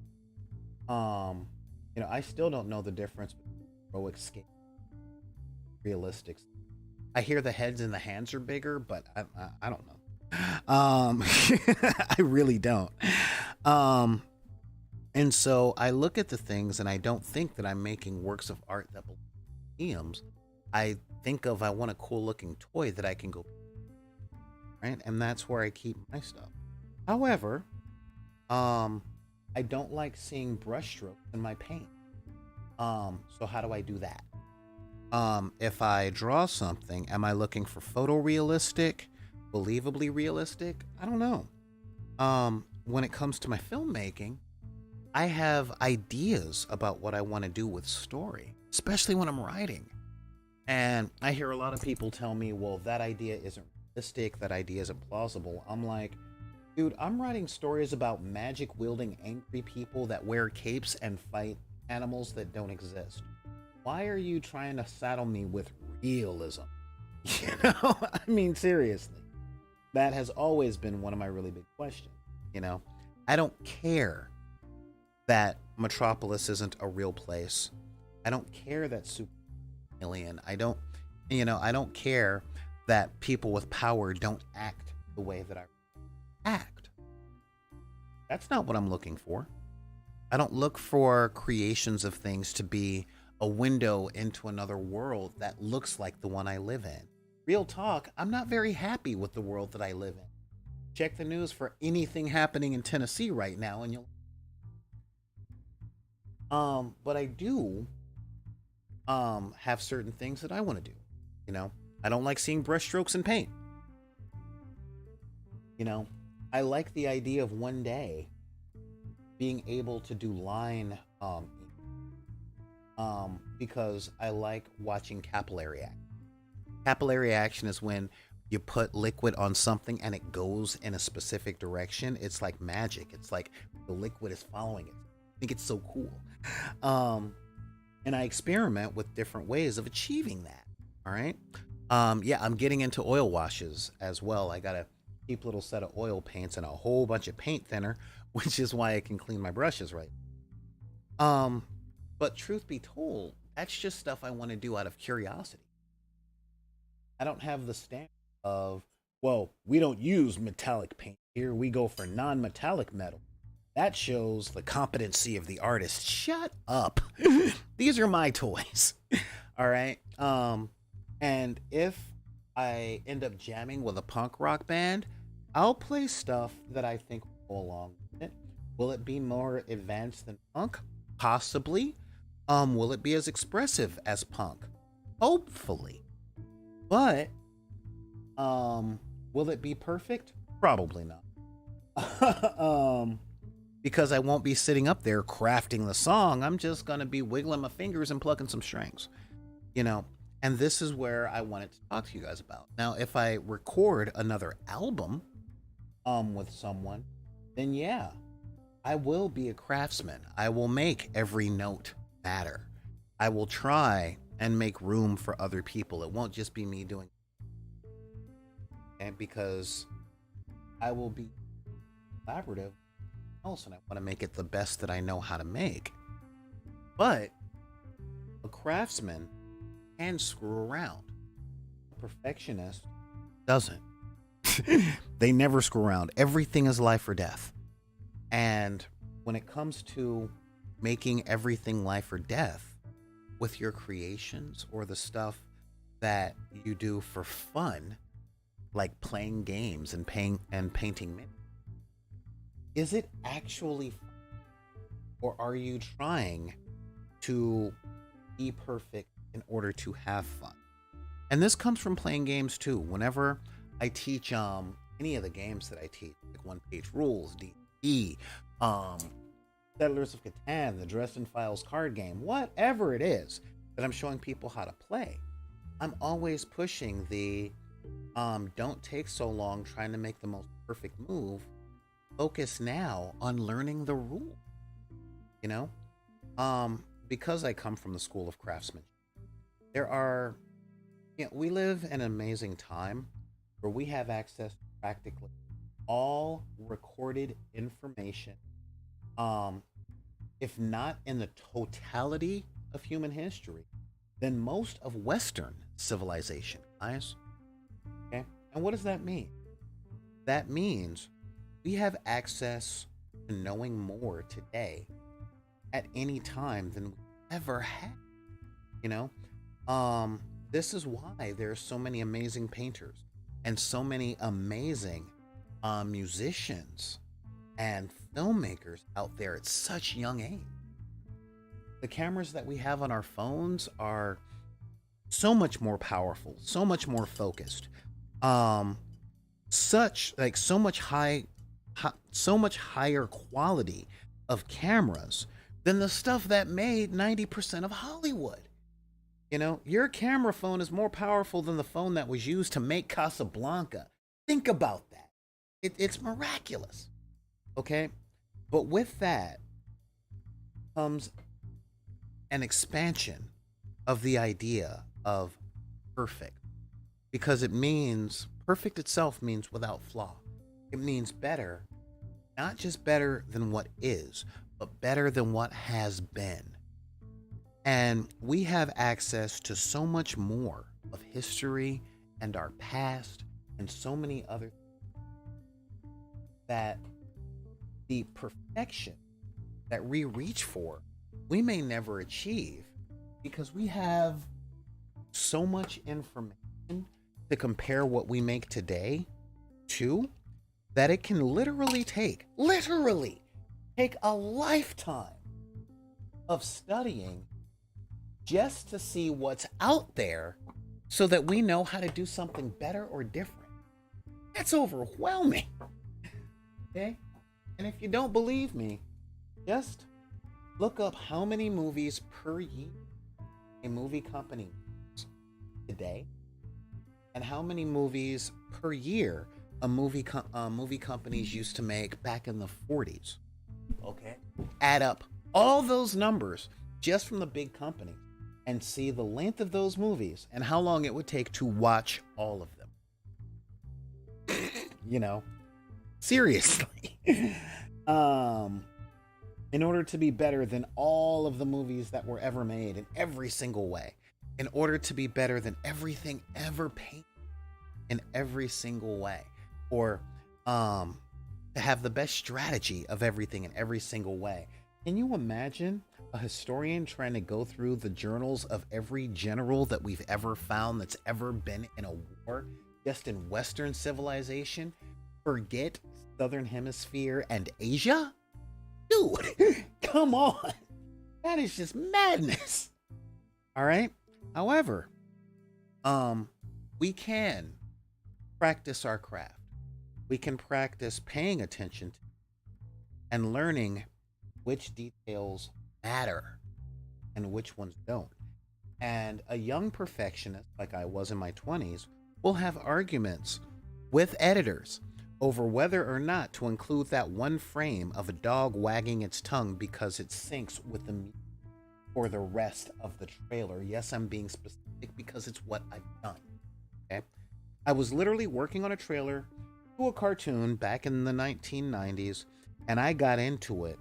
I still don't know the difference between heroic scale, realistic. I hear the heads and the hands are bigger, but I don't know. I really don't. And so I look at the things and I don't think that I'm making works of art that belong in museums. I think I want a cool looking toy that I can go, right? And that's where I keep my stuff. However, I don't like seeing brushstrokes in my paint. So how do I do that? If I draw something, am I looking for photorealistic, believably realistic? I don't know. When it comes to my filmmaking, I have ideas about what I want to do with story, especially when I'm writing. And I hear a lot of people tell me, well, that idea isn't realistic, that idea isn't plausible. I'm like, dude, I'm writing stories about magic wielding angry people that wear capes and fight animals that don't exist. Why are you trying to saddle me with realism? I mean, seriously. That has always been one of my really big questions. I don't care that Metropolis isn't a real place. I don't care that super alien. I don't care that people with power don't act the way that I act. That's not what I'm looking for. I don't look for creations of things to be a window into another world that looks like the one I live in. Real talk, I'm not very happy with the world that I live in. Check the news for anything happening in Tennessee right now and you'll but I do have certain things that I want to do. I don't like seeing brushstrokes in paint. I like the idea of one day being able to do line because I like watching capillary action. Capillary action is when you put liquid on something and it goes in a specific direction. It's like magic. It's like the liquid is following it. I think it's so cool. And I experiment with different ways of achieving that. All right. Yeah, I'm getting into oil washes as well. I got a cheap little set of oil paints and a whole bunch of paint thinner, which is why I can clean my brushes right. But truth be told, that's just stuff I want to do out of curiosity. I don't have the standard of, well, we don't use metallic paint here. We go for non-metallic metal. That shows the competency of the artist. Shut up. These are my toys. All right. And if I end up jamming with a punk rock band, I'll play stuff that I think will go along with it. Will it be more advanced than punk? Possibly. Will it be as expressive as punk? Hopefully. But will it be perfect? Probably not. Because I won't be sitting up there crafting the song. I'm just going to be wiggling my fingers and plucking some strings, and this is where I wanted to talk to you guys about. Now, if I record another album with someone, then yeah, I will be a craftsman. I will make every note matter. I will try and make room for other people. It won't just be me doing it. And because I will be collaborative else, and I want to make it the best that I know how to make. But a craftsman can screw around. A perfectionist doesn't. They never screw around. Everything is life or death. And when it comes to making everything life or death with your creations or the stuff that you do for fun, like playing games and painting, is it actually fun? Or are you trying to be perfect in order to have fun? And this comes from playing games too. Whenever I teach any of the games that I teach, like One Page Rules, D, um, Settlers of Catan, the Dresden Files card game, whatever it is that I'm showing people how to play, I'm always pushing the don't take so long trying to make the most perfect move. Focus now on learning the rule. You know, because I come from the school of craftsmanship, there are, we live in an amazing time where we have access to practically all recorded information, if not in the totality of human history, then most of Western civilization, guys. Okay. And what does that mean? That means we have access to knowing more today at any time than we ever had. You know, this is why there are so many amazing painters and so many amazing musicians and filmmakers out there at such young age. The cameras that we have on our phones are so much more powerful, so much more focused, so much higher quality of cameras than the stuff that made 90% of Hollywood. You know, your camera phone is more powerful than the phone that was used to make Casablanca. Think about that. It's miraculous. Okay? But with that comes an expansion of the idea of perfect. Because it means, perfect itself means without flaw. It means better, not just better than what is, but better than what has been. And we have access to so much more of history and our past and so many other things that the perfection that we reach for, we may never achieve because we have so much information to compare what we make today to that it can literally take a lifetime of studying just to see what's out there so that we know how to do something better or different. That's overwhelming. Okay? And if you don't believe me, just look up how many movies per year a movie company makes today and how many movies per year a movie companies used to make back in the 40s. Okay? Add up all those numbers just from the big companies and see the length of those movies and how long it would take to watch all of them. You know, seriously. In order to be better than all of the movies that were ever made in every single way, in order to be better than everything ever painted in every single way, or to have the best strategy of everything in every single way. Can you imagine a historian trying to go through the journals of every general that we've ever found that's ever been in a war just in Western civilization? Forget Southern Hemisphere and Asia? Dude, come on. That is just madness. All right. However, we can practice our craft. We can practice paying attention to and learning which details matter and which ones don't. And a young perfectionist, like I was in my 20s, will have arguments with editors over whether or not to include that one frame of a dog wagging its tongue because it syncs with the music or the rest of the trailer. Yes, I'm being specific because it's what I've done. Okay? I was literally working on a trailer to a cartoon back in the 1990s, and I got into it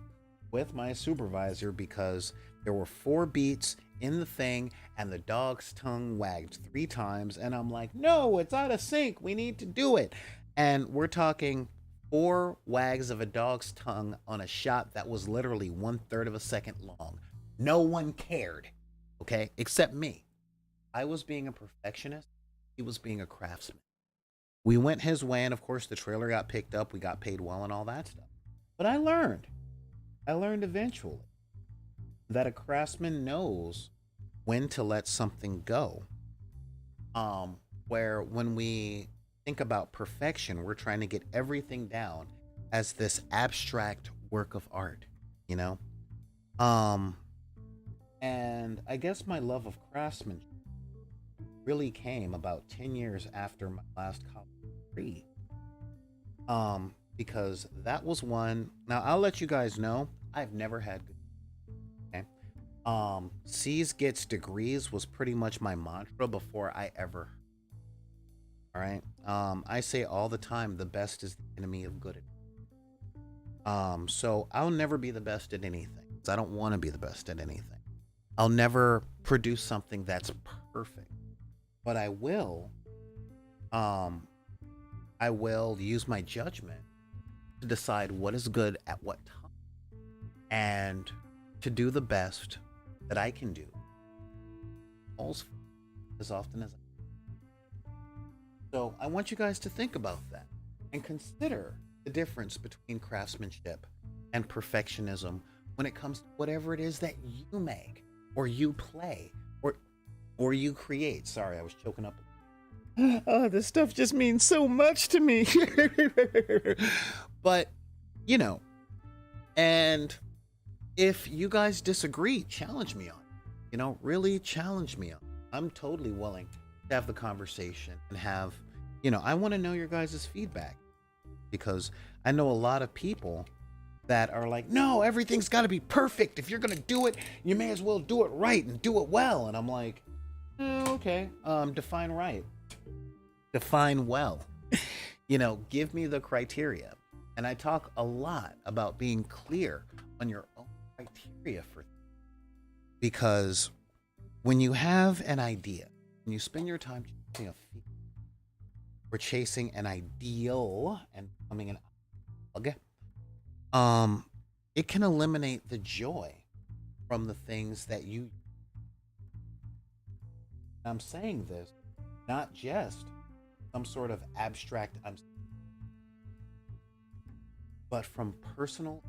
with my supervisor because there were 4 beats in the thing and the dog's tongue wagged 3 times. And I'm like, no, it's out of sync. We need to do it. And we're talking 4 wags of a dog's tongue on a shot that was literally 1/3 of a second long. No one cared, okay, except me. I was being a perfectionist. He was being a craftsman. We went his way, and of course, the trailer got picked up. We got paid well, and all that stuff. But I learned. I learned eventually that a craftsman knows when to let something go. Where when we think about perfection, we're trying to get everything down as this abstract work of art, you know? Um, and I guess my love of craftsmanship really came about 10 years after my last college degree. Because that was one. Now I'll let you guys know I've never had good. Okay. C's gets degrees was pretty much my mantra before I ever. All right. I say all the time the best is the enemy of good. So I'll never be the best at anything. 'Cause I don't want to be the best at anything. I'll never produce something that's perfect. But um I will use my judgment to decide what is good at what time and to do the best that I can do as often as I. So I want you guys to think about that and consider the difference between craftsmanship and perfectionism when it comes to whatever it is that you make or you play or you create. Sorry, I was choking up. Oh, this stuff just means so much to me. But, you know, and if you guys disagree, challenge me on it. Really challenge me on it. I'm totally willing to have the conversation and have, I want to know your guys' feedback because I know a lot of people that are like, no, everything's got to be perfect. If you're going to do it, you may as well do it right and do it well. And I'm like, okay, define right. Define well. Give me the criteria. And I talk a lot about being clear on your own criteria for things. Because when you have an idea, when you spend your time chasing a feeling or chasing an ideal and becoming an okay, it can eliminate the joy from the things that you. I'm saying this not just some sort of abstract, but from personal.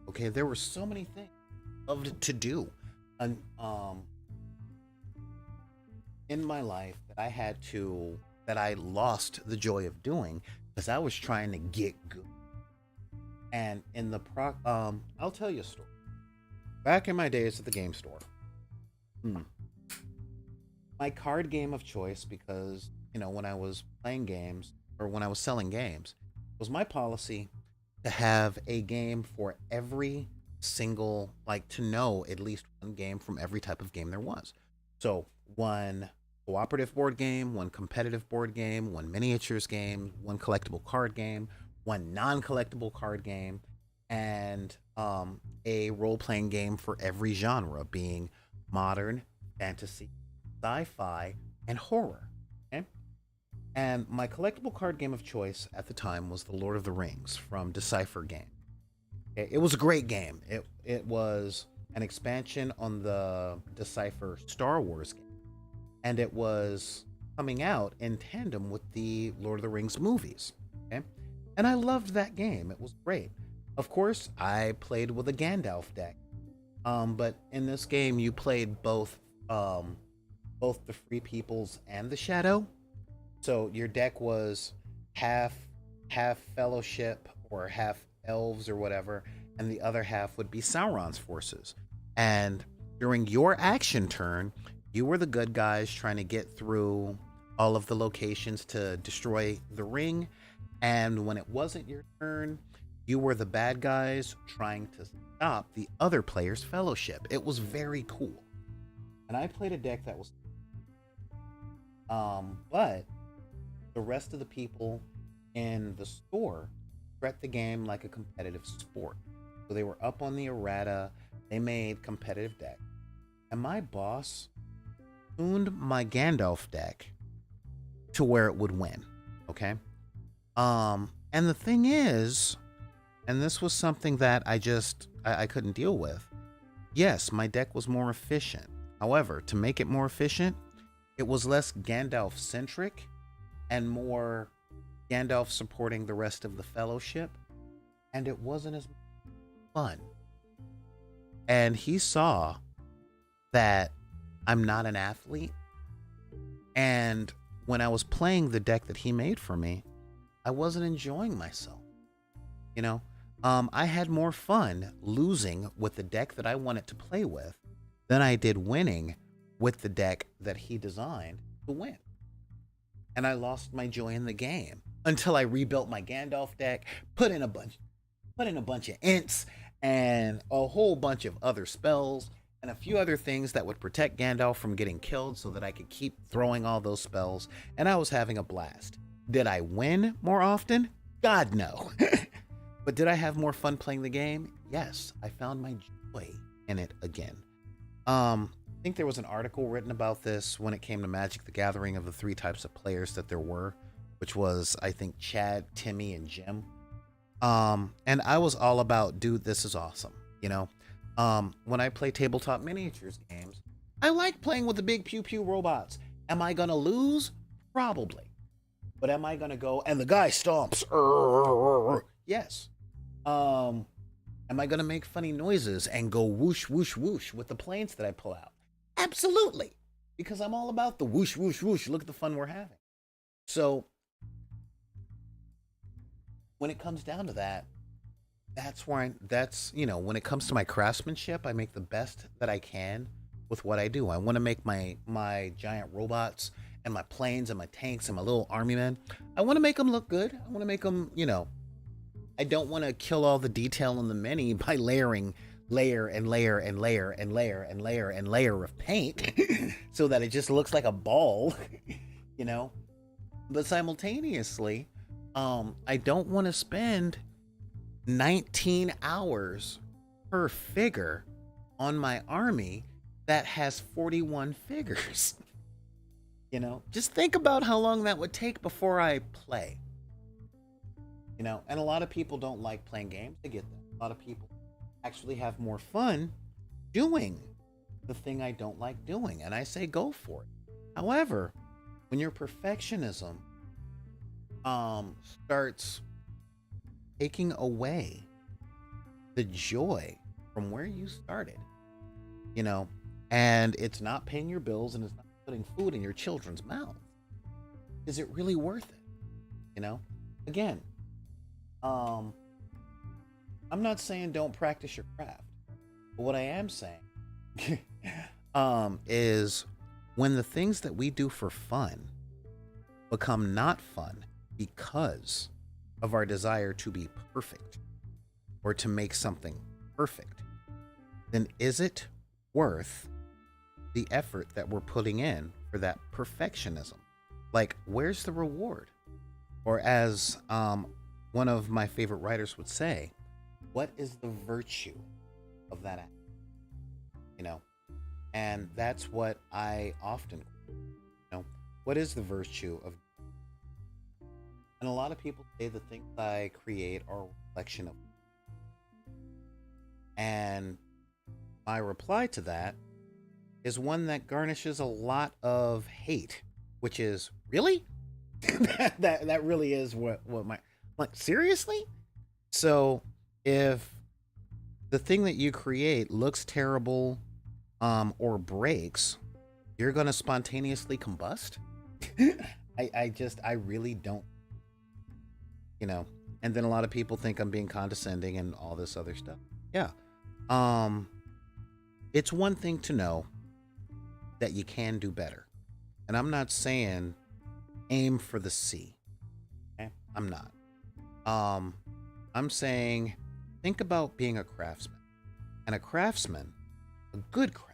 Okay, there were so many things I loved to do, and in my life that I lost the joy of doing because I was trying to get good. And in the I'll tell you a story. Back in my days at the game store, my card game of choice, because when I was playing games or when I was selling games, was my policy to have a game for every single, like, to know at least one game from every type of game there was. So one cooperative board game, one competitive board game, one miniatures game, one collectible card game, one non-collectible card game, and a role-playing game for every genre, being modern, fantasy, sci-fi, and horror. Okay? And my collectible card game of choice at the time was The Lord of the Rings from Decipher Game. It was a great game. It was an expansion on the Decipher Star Wars game. And it was coming out in tandem with the Lord of the Rings movies. Okay? And I loved that game. It was great. Of course, I played with a Gandalf deck. But in this game, you played both the Free Peoples and the Shadow. So your deck was half Fellowship or half Elves or whatever, and the other half would be Sauron's forces. And during your action turn, you were the good guys trying to get through all of the locations to destroy the ring. And when it wasn't your turn, you were the bad guys trying to stop the other player's fellowship. It was very cool. And I played a deck that was but the rest of the people in the store treat the game like a competitive sport. So they were up on the errata. They made competitive decks. And my boss tuned my Gandalf deck to where it would win. Okay. And the thing is, and this was something that I couldn't deal with. Yes, my deck was more efficient. However, to make it more efficient, it was less Gandalf centric and more Gandalf supporting the rest of the fellowship, and it wasn't as fun. And he saw that I'm not an athlete, and when I was playing the deck that he made for me, I wasn't enjoying myself. You know, I had more fun losing with the deck that I wanted to play with than I did winning with the deck that he designed to win. And I lost my joy in the game until I rebuilt my Gandalf deck, put in a bunch of ints and a whole bunch of other spells and a few other things that would protect Gandalf from getting killed so that I could keep throwing all those spells, and I was having a blast. Did I win more often? God, no. But did I have more fun playing the game? Yes, I found my joy in it again. I think there was an article written about this when it came to Magic the Gathering of the 3 types of players that there were, which was, I think, Chad, Timmy, and Jim. And I was all about, dude, this is awesome. You know, when I play tabletop miniatures games, I like playing with the big pew pew robots. Am I gonna lose? Probably. But am I gonna go and the guy stomps? Yes. Am I gonna make funny noises and go whoosh whoosh whoosh with the planes that I pull out? Absolutely. Because I'm all about the whoosh whoosh whoosh. Look at the fun we're having. So when it comes down to that, when it comes to my craftsmanship, I make the best that I can with what I do. I want to make my giant robots and my planes and my tanks and my little army men. I want to make them look good. I want to make them, I don't want to kill all the detail in the mini by layering layer and layer and layer and layer and layer and layer of paint so that it just looks like a ball, But simultaneously, I don't want to spend 19 hours per figure on my army that has 41 figures. Just think about how long that would take before I play. And a lot of people don't like playing games. I get that. A lot of people actually have more fun doing the thing I don't like doing, and I say go for it. However, when your perfectionism starts taking away the joy from where you started, and it's not paying your bills and it's not putting food in your children's mouths, is it really worth it? Again, I'm not saying don't practice your craft, but what I am saying is when the things that we do for fun become not fun because of our desire to be perfect or to make something perfect, then is it worth the effort that we're putting in for that perfectionism? Like, where's the reward? Or as one of my favorite writers would say, what is the virtue of that act? And that's what I often, what is the virtue of? And a lot of people say the things I create are a reflection of. And my reply to that is one that garnishes a lot of hate, which is, really? that really is what my, like, seriously? So if the thing that you create looks terrible or breaks, you're going to spontaneously combust? I really don't, and then a lot of people think I'm being condescending and all this other stuff. Yeah. It's one thing to know that you can do better. And I'm not saying aim for the C. Okay? I'm not. I'm saying think about being a craftsman. And a craftsman, a good craft,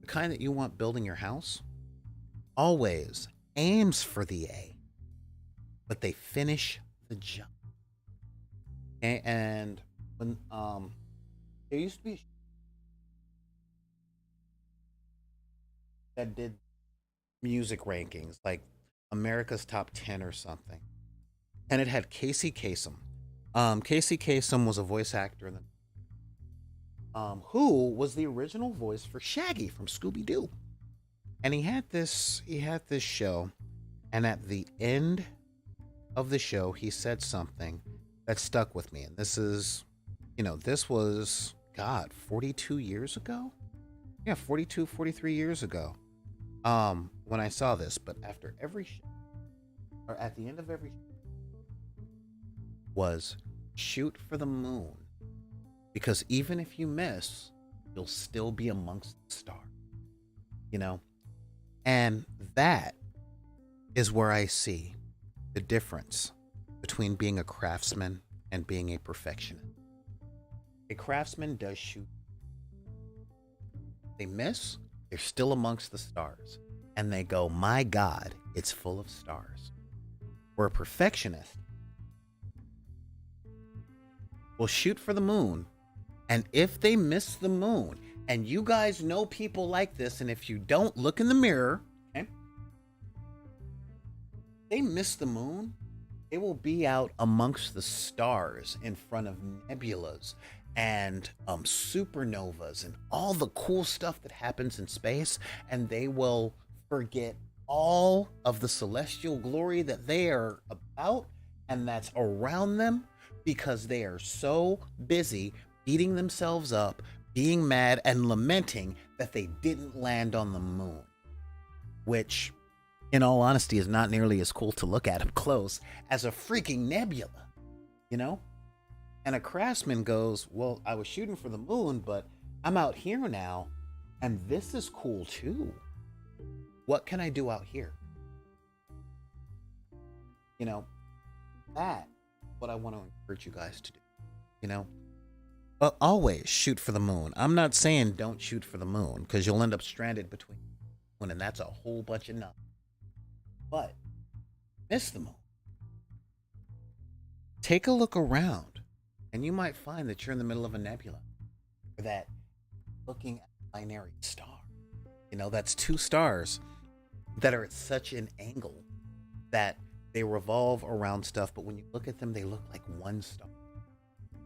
the kind that you want building your house, always aims for the A, but they finish the job. Okay? And when there used to be that did music rankings, like America's Top 10 or something. And it had Casey Kasem. Casey Kasem was a voice actor in the who was the original voice for Shaggy from Scooby Doo. And he had this show, and at the end of the show, he said something that stuck with me. And this was, God, 42 years ago? Yeah, 42, 43 years ago. When I saw this, but after every show, or at the end of every show, was shoot for the moon. Because even if you miss, you'll still be amongst the stars. You know? And that is where I see the difference between being a craftsman and being a perfectionist. A craftsman does shoot. They miss, they're still amongst the stars. And they go, my God, it's full of stars. Where a perfectionist will shoot for the moon. And if they miss the moon, and you guys know people like this, and if you don't, look in the mirror, okay? They miss the moon, they will be out amongst the stars in front of nebulas and supernovas and all the cool stuff that happens in space, and they will forget all of the celestial glory that they are about and that's around them, because they are so busy beating themselves up, being mad, and lamenting that they didn't land on the moon. Which, in all honesty, is not nearly as cool to look at up close as a freaking nebula, you know? And a craftsman goes, well, I was shooting for the moon, but I'm out here now, and this is cool too. What can I do out here? You know, that's what I want to encourage you guys to do, you know? But always shoot for the moon. I'm not saying don't shoot for the moon, because you'll end up stranded between the moon, and that's a whole bunch of nothing. But miss the moon. Take a look around, and you might find that you're in the middle of a nebula, or that looking at a binary star. You know, that's two stars that are at such an angle that they revolve around stuff, but when you look at them, they look like one star.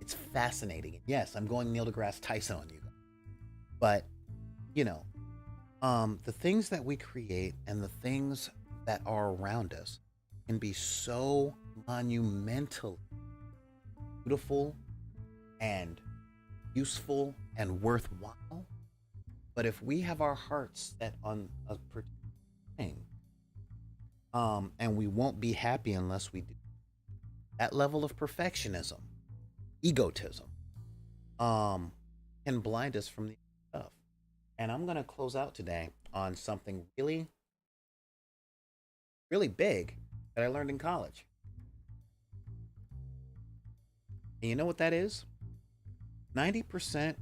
It's fascinating. Yes, I'm going Neil deGrasse Tyson on you. But, you know, the things that we create and the things that are around us can be so monumentally beautiful and useful and worthwhile. But if we have our hearts set on a particular thing, and we won't be happy unless we do, that level of perfectionism, egotism, can blind us from the stuff. And I'm going to close out today on something really, really big that I learned in college. And you know what that is? 90%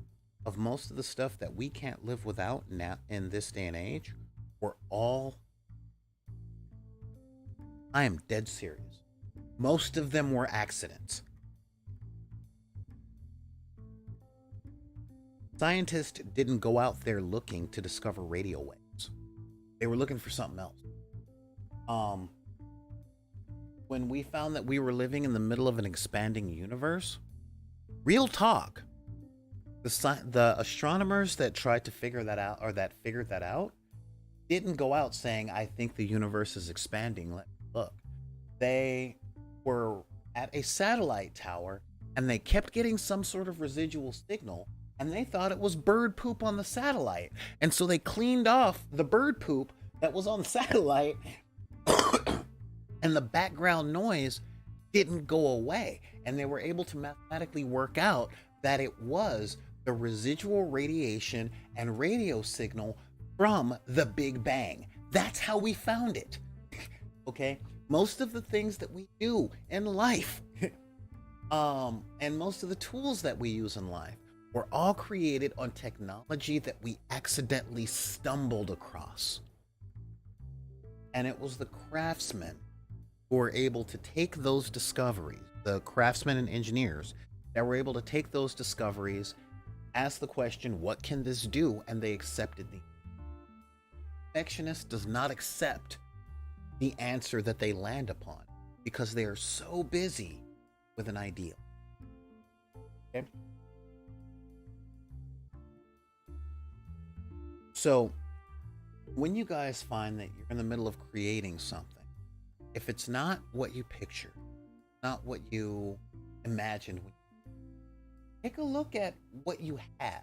of most of the stuff that we can't live without now in this day and age were all, I am dead serious, most of them were accidents. Scientists didn't go out there looking to discover radio waves. They were looking for something else. When we found that we were living in the middle of an expanding universe, real talk, the astronomers that tried to figure that out, or that figured that out, didn't go out saying, I think the universe is expanding, let me look. They were at a satellite tower, and they kept getting some sort of residual signal, and they thought it was bird poop on the satellite. And so they cleaned off the bird poop that was on the satellite, and the background noise didn't go away. And they were able to mathematically work out that it was the residual radiation and radio signal from the Big Bang. That's how we found it. Okay? Most of the things that we do in life, and most of the tools that we use in life, were all created on technology that we accidentally stumbled across. And it was the craftsmen who were able to take those discoveries, the craftsmen and engineers that were able to take those discoveries, ask the question, what can this do? And they accepted the perfectionist does not accept the answer that they land upon because they are so busy with an ideal. Okay? So when you guys find that you're in the middle of creating something, if it's not what you picture, not what you imagined, take a look at what you have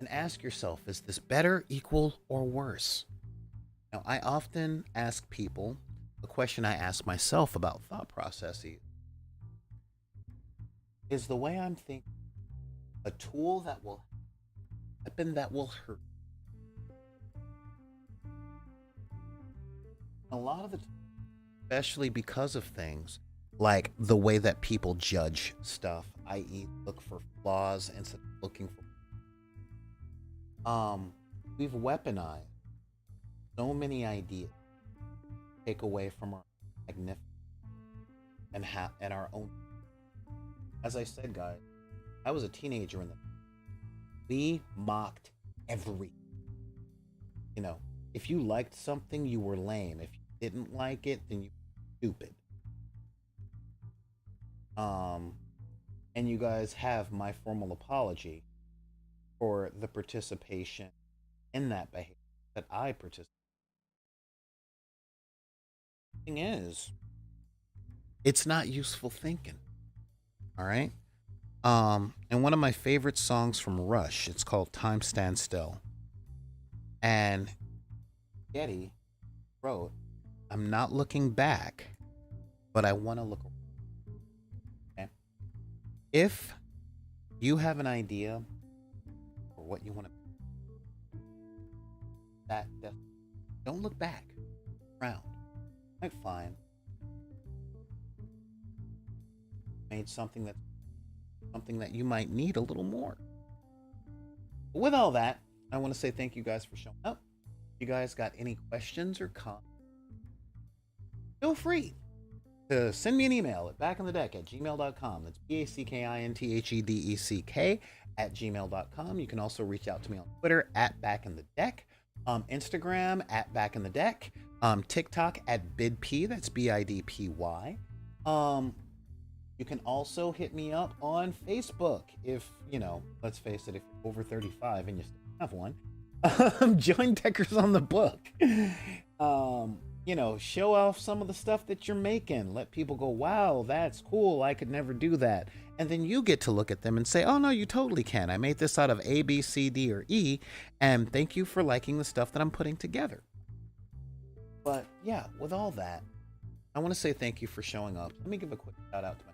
and ask yourself, is this better, equal, or worse? Now, I often ask people the question I ask myself about thought processes: is the way I'm thinking a tool that will, a weapon that will hurt? A lot of the time, especially because of things like the way that people judge stuff, i.e., look for flaws instead of looking for. We've weaponized so many ideas, take away from our magnificence and our own. As I said, guys, I was a teenager in the. We mocked every. You know, if you liked something, you were lame. If you didn't like it, then you were stupid. And you guys have my formal apology for the participation in that behavior that I participated. Thing is, it's not useful thinking. All right. And one of my favorite songs from Rush, it's called "Time Stands Still," and Getty wrote, "I'm not looking back, but I want to look." Okay. If you have an idea for what you want to, that don't look back, around. Might find made something that you might need a little more. But with all that, I want to say thank you guys for showing up. If you guys got any questions or comments, feel free to send me an email at backinthedeck@gmail.com. That's BACKINTHEDECK @gmail.com. You can also reach out to me on Twitter at backinthedeck, Instagram at backinthedeck, TikTok at bidp, that's BIDPY. You can also hit me up on Facebook if, let's face it, if you're over 35 and you still have one. Join Deckers on the Book. Show off some of the stuff that you're making. Let people go, wow, that's cool. I could never do that. And then you get to look at them and say, oh, no, you totally can. I made this out of A, B, C, D, or E. And thank you for liking the stuff that I'm putting together. But yeah, with all that, I want to say thank you for showing up. Let me give a quick shout out to my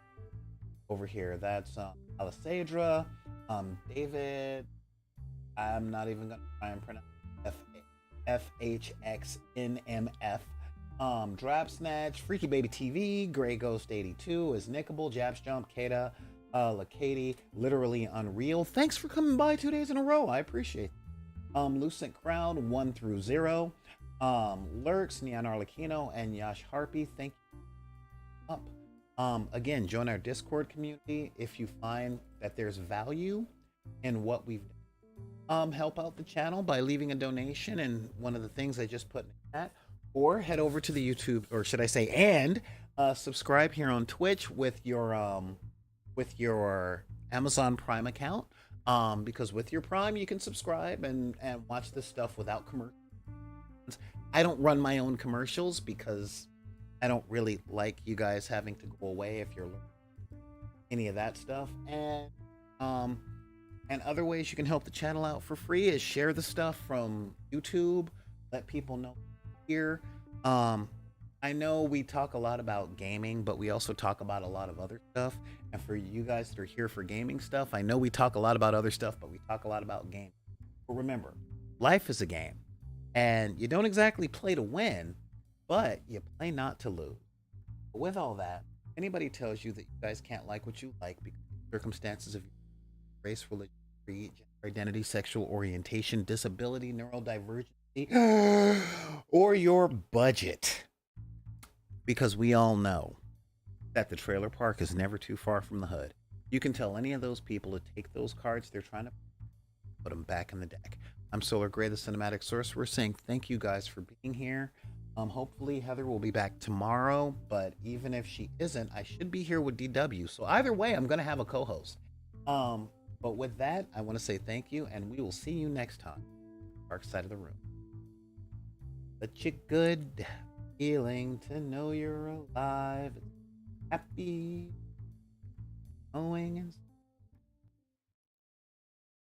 over here. That's Alisadra, David. I'm not even gonna try and pronounce FHXNMF. Drab Snatch, Freaky Baby TV, Grey Ghost 82, is Nickable, Jabs Jump, Kata, Lakady, Literally Unreal. Thanks for coming by 2 days in a row. I appreciate it. Lucent Crowd 1 through 0. Lurks, Neon Arlecchino, and Yash Harpy. Thank you. Up. Again, join our Discord community if you find that there's value in what we've done. Help out the channel by leaving a donation, and one of the things I just put in the chat, or head over to the YouTube, or should I say, and subscribe here on Twitch with your Amazon Prime account, because with your Prime you can subscribe and watch this stuff without commercials. I don't run my own commercials because I don't really like you guys having to go away if you're learning any of that stuff. And other ways you can help the channel out for free is share the stuff from YouTube, let people know here. I know we talk a lot about gaming, but we also talk about a lot of other stuff. And for you guys that are here for gaming stuff, I know we talk a lot about other stuff, but we talk a lot about gaming. But remember, life is a game, and you don't exactly play to win, but you play not to lose. But with all that, anybody tells you that you guys can't like what you like because of circumstances of race, religion, creed, gender identity, sexual orientation, disability, neurodivergency, or your budget, because we all know that the trailer park is never too far from the hood. You can tell any of those people to take those cards they're trying to put them back in the deck. I'm Solar Gray, the Cinematic Sorcerer, saying thank you guys for being here. Hopefully Heather will be back tomorrow, but even if she isn't, I should be here with DW. So either way, I'm gonna have a co-host. Um, but with that, I want to say thank you, and we will see you next time. Dark side of the room. Such a good feeling to know you're alive. Happy going inside.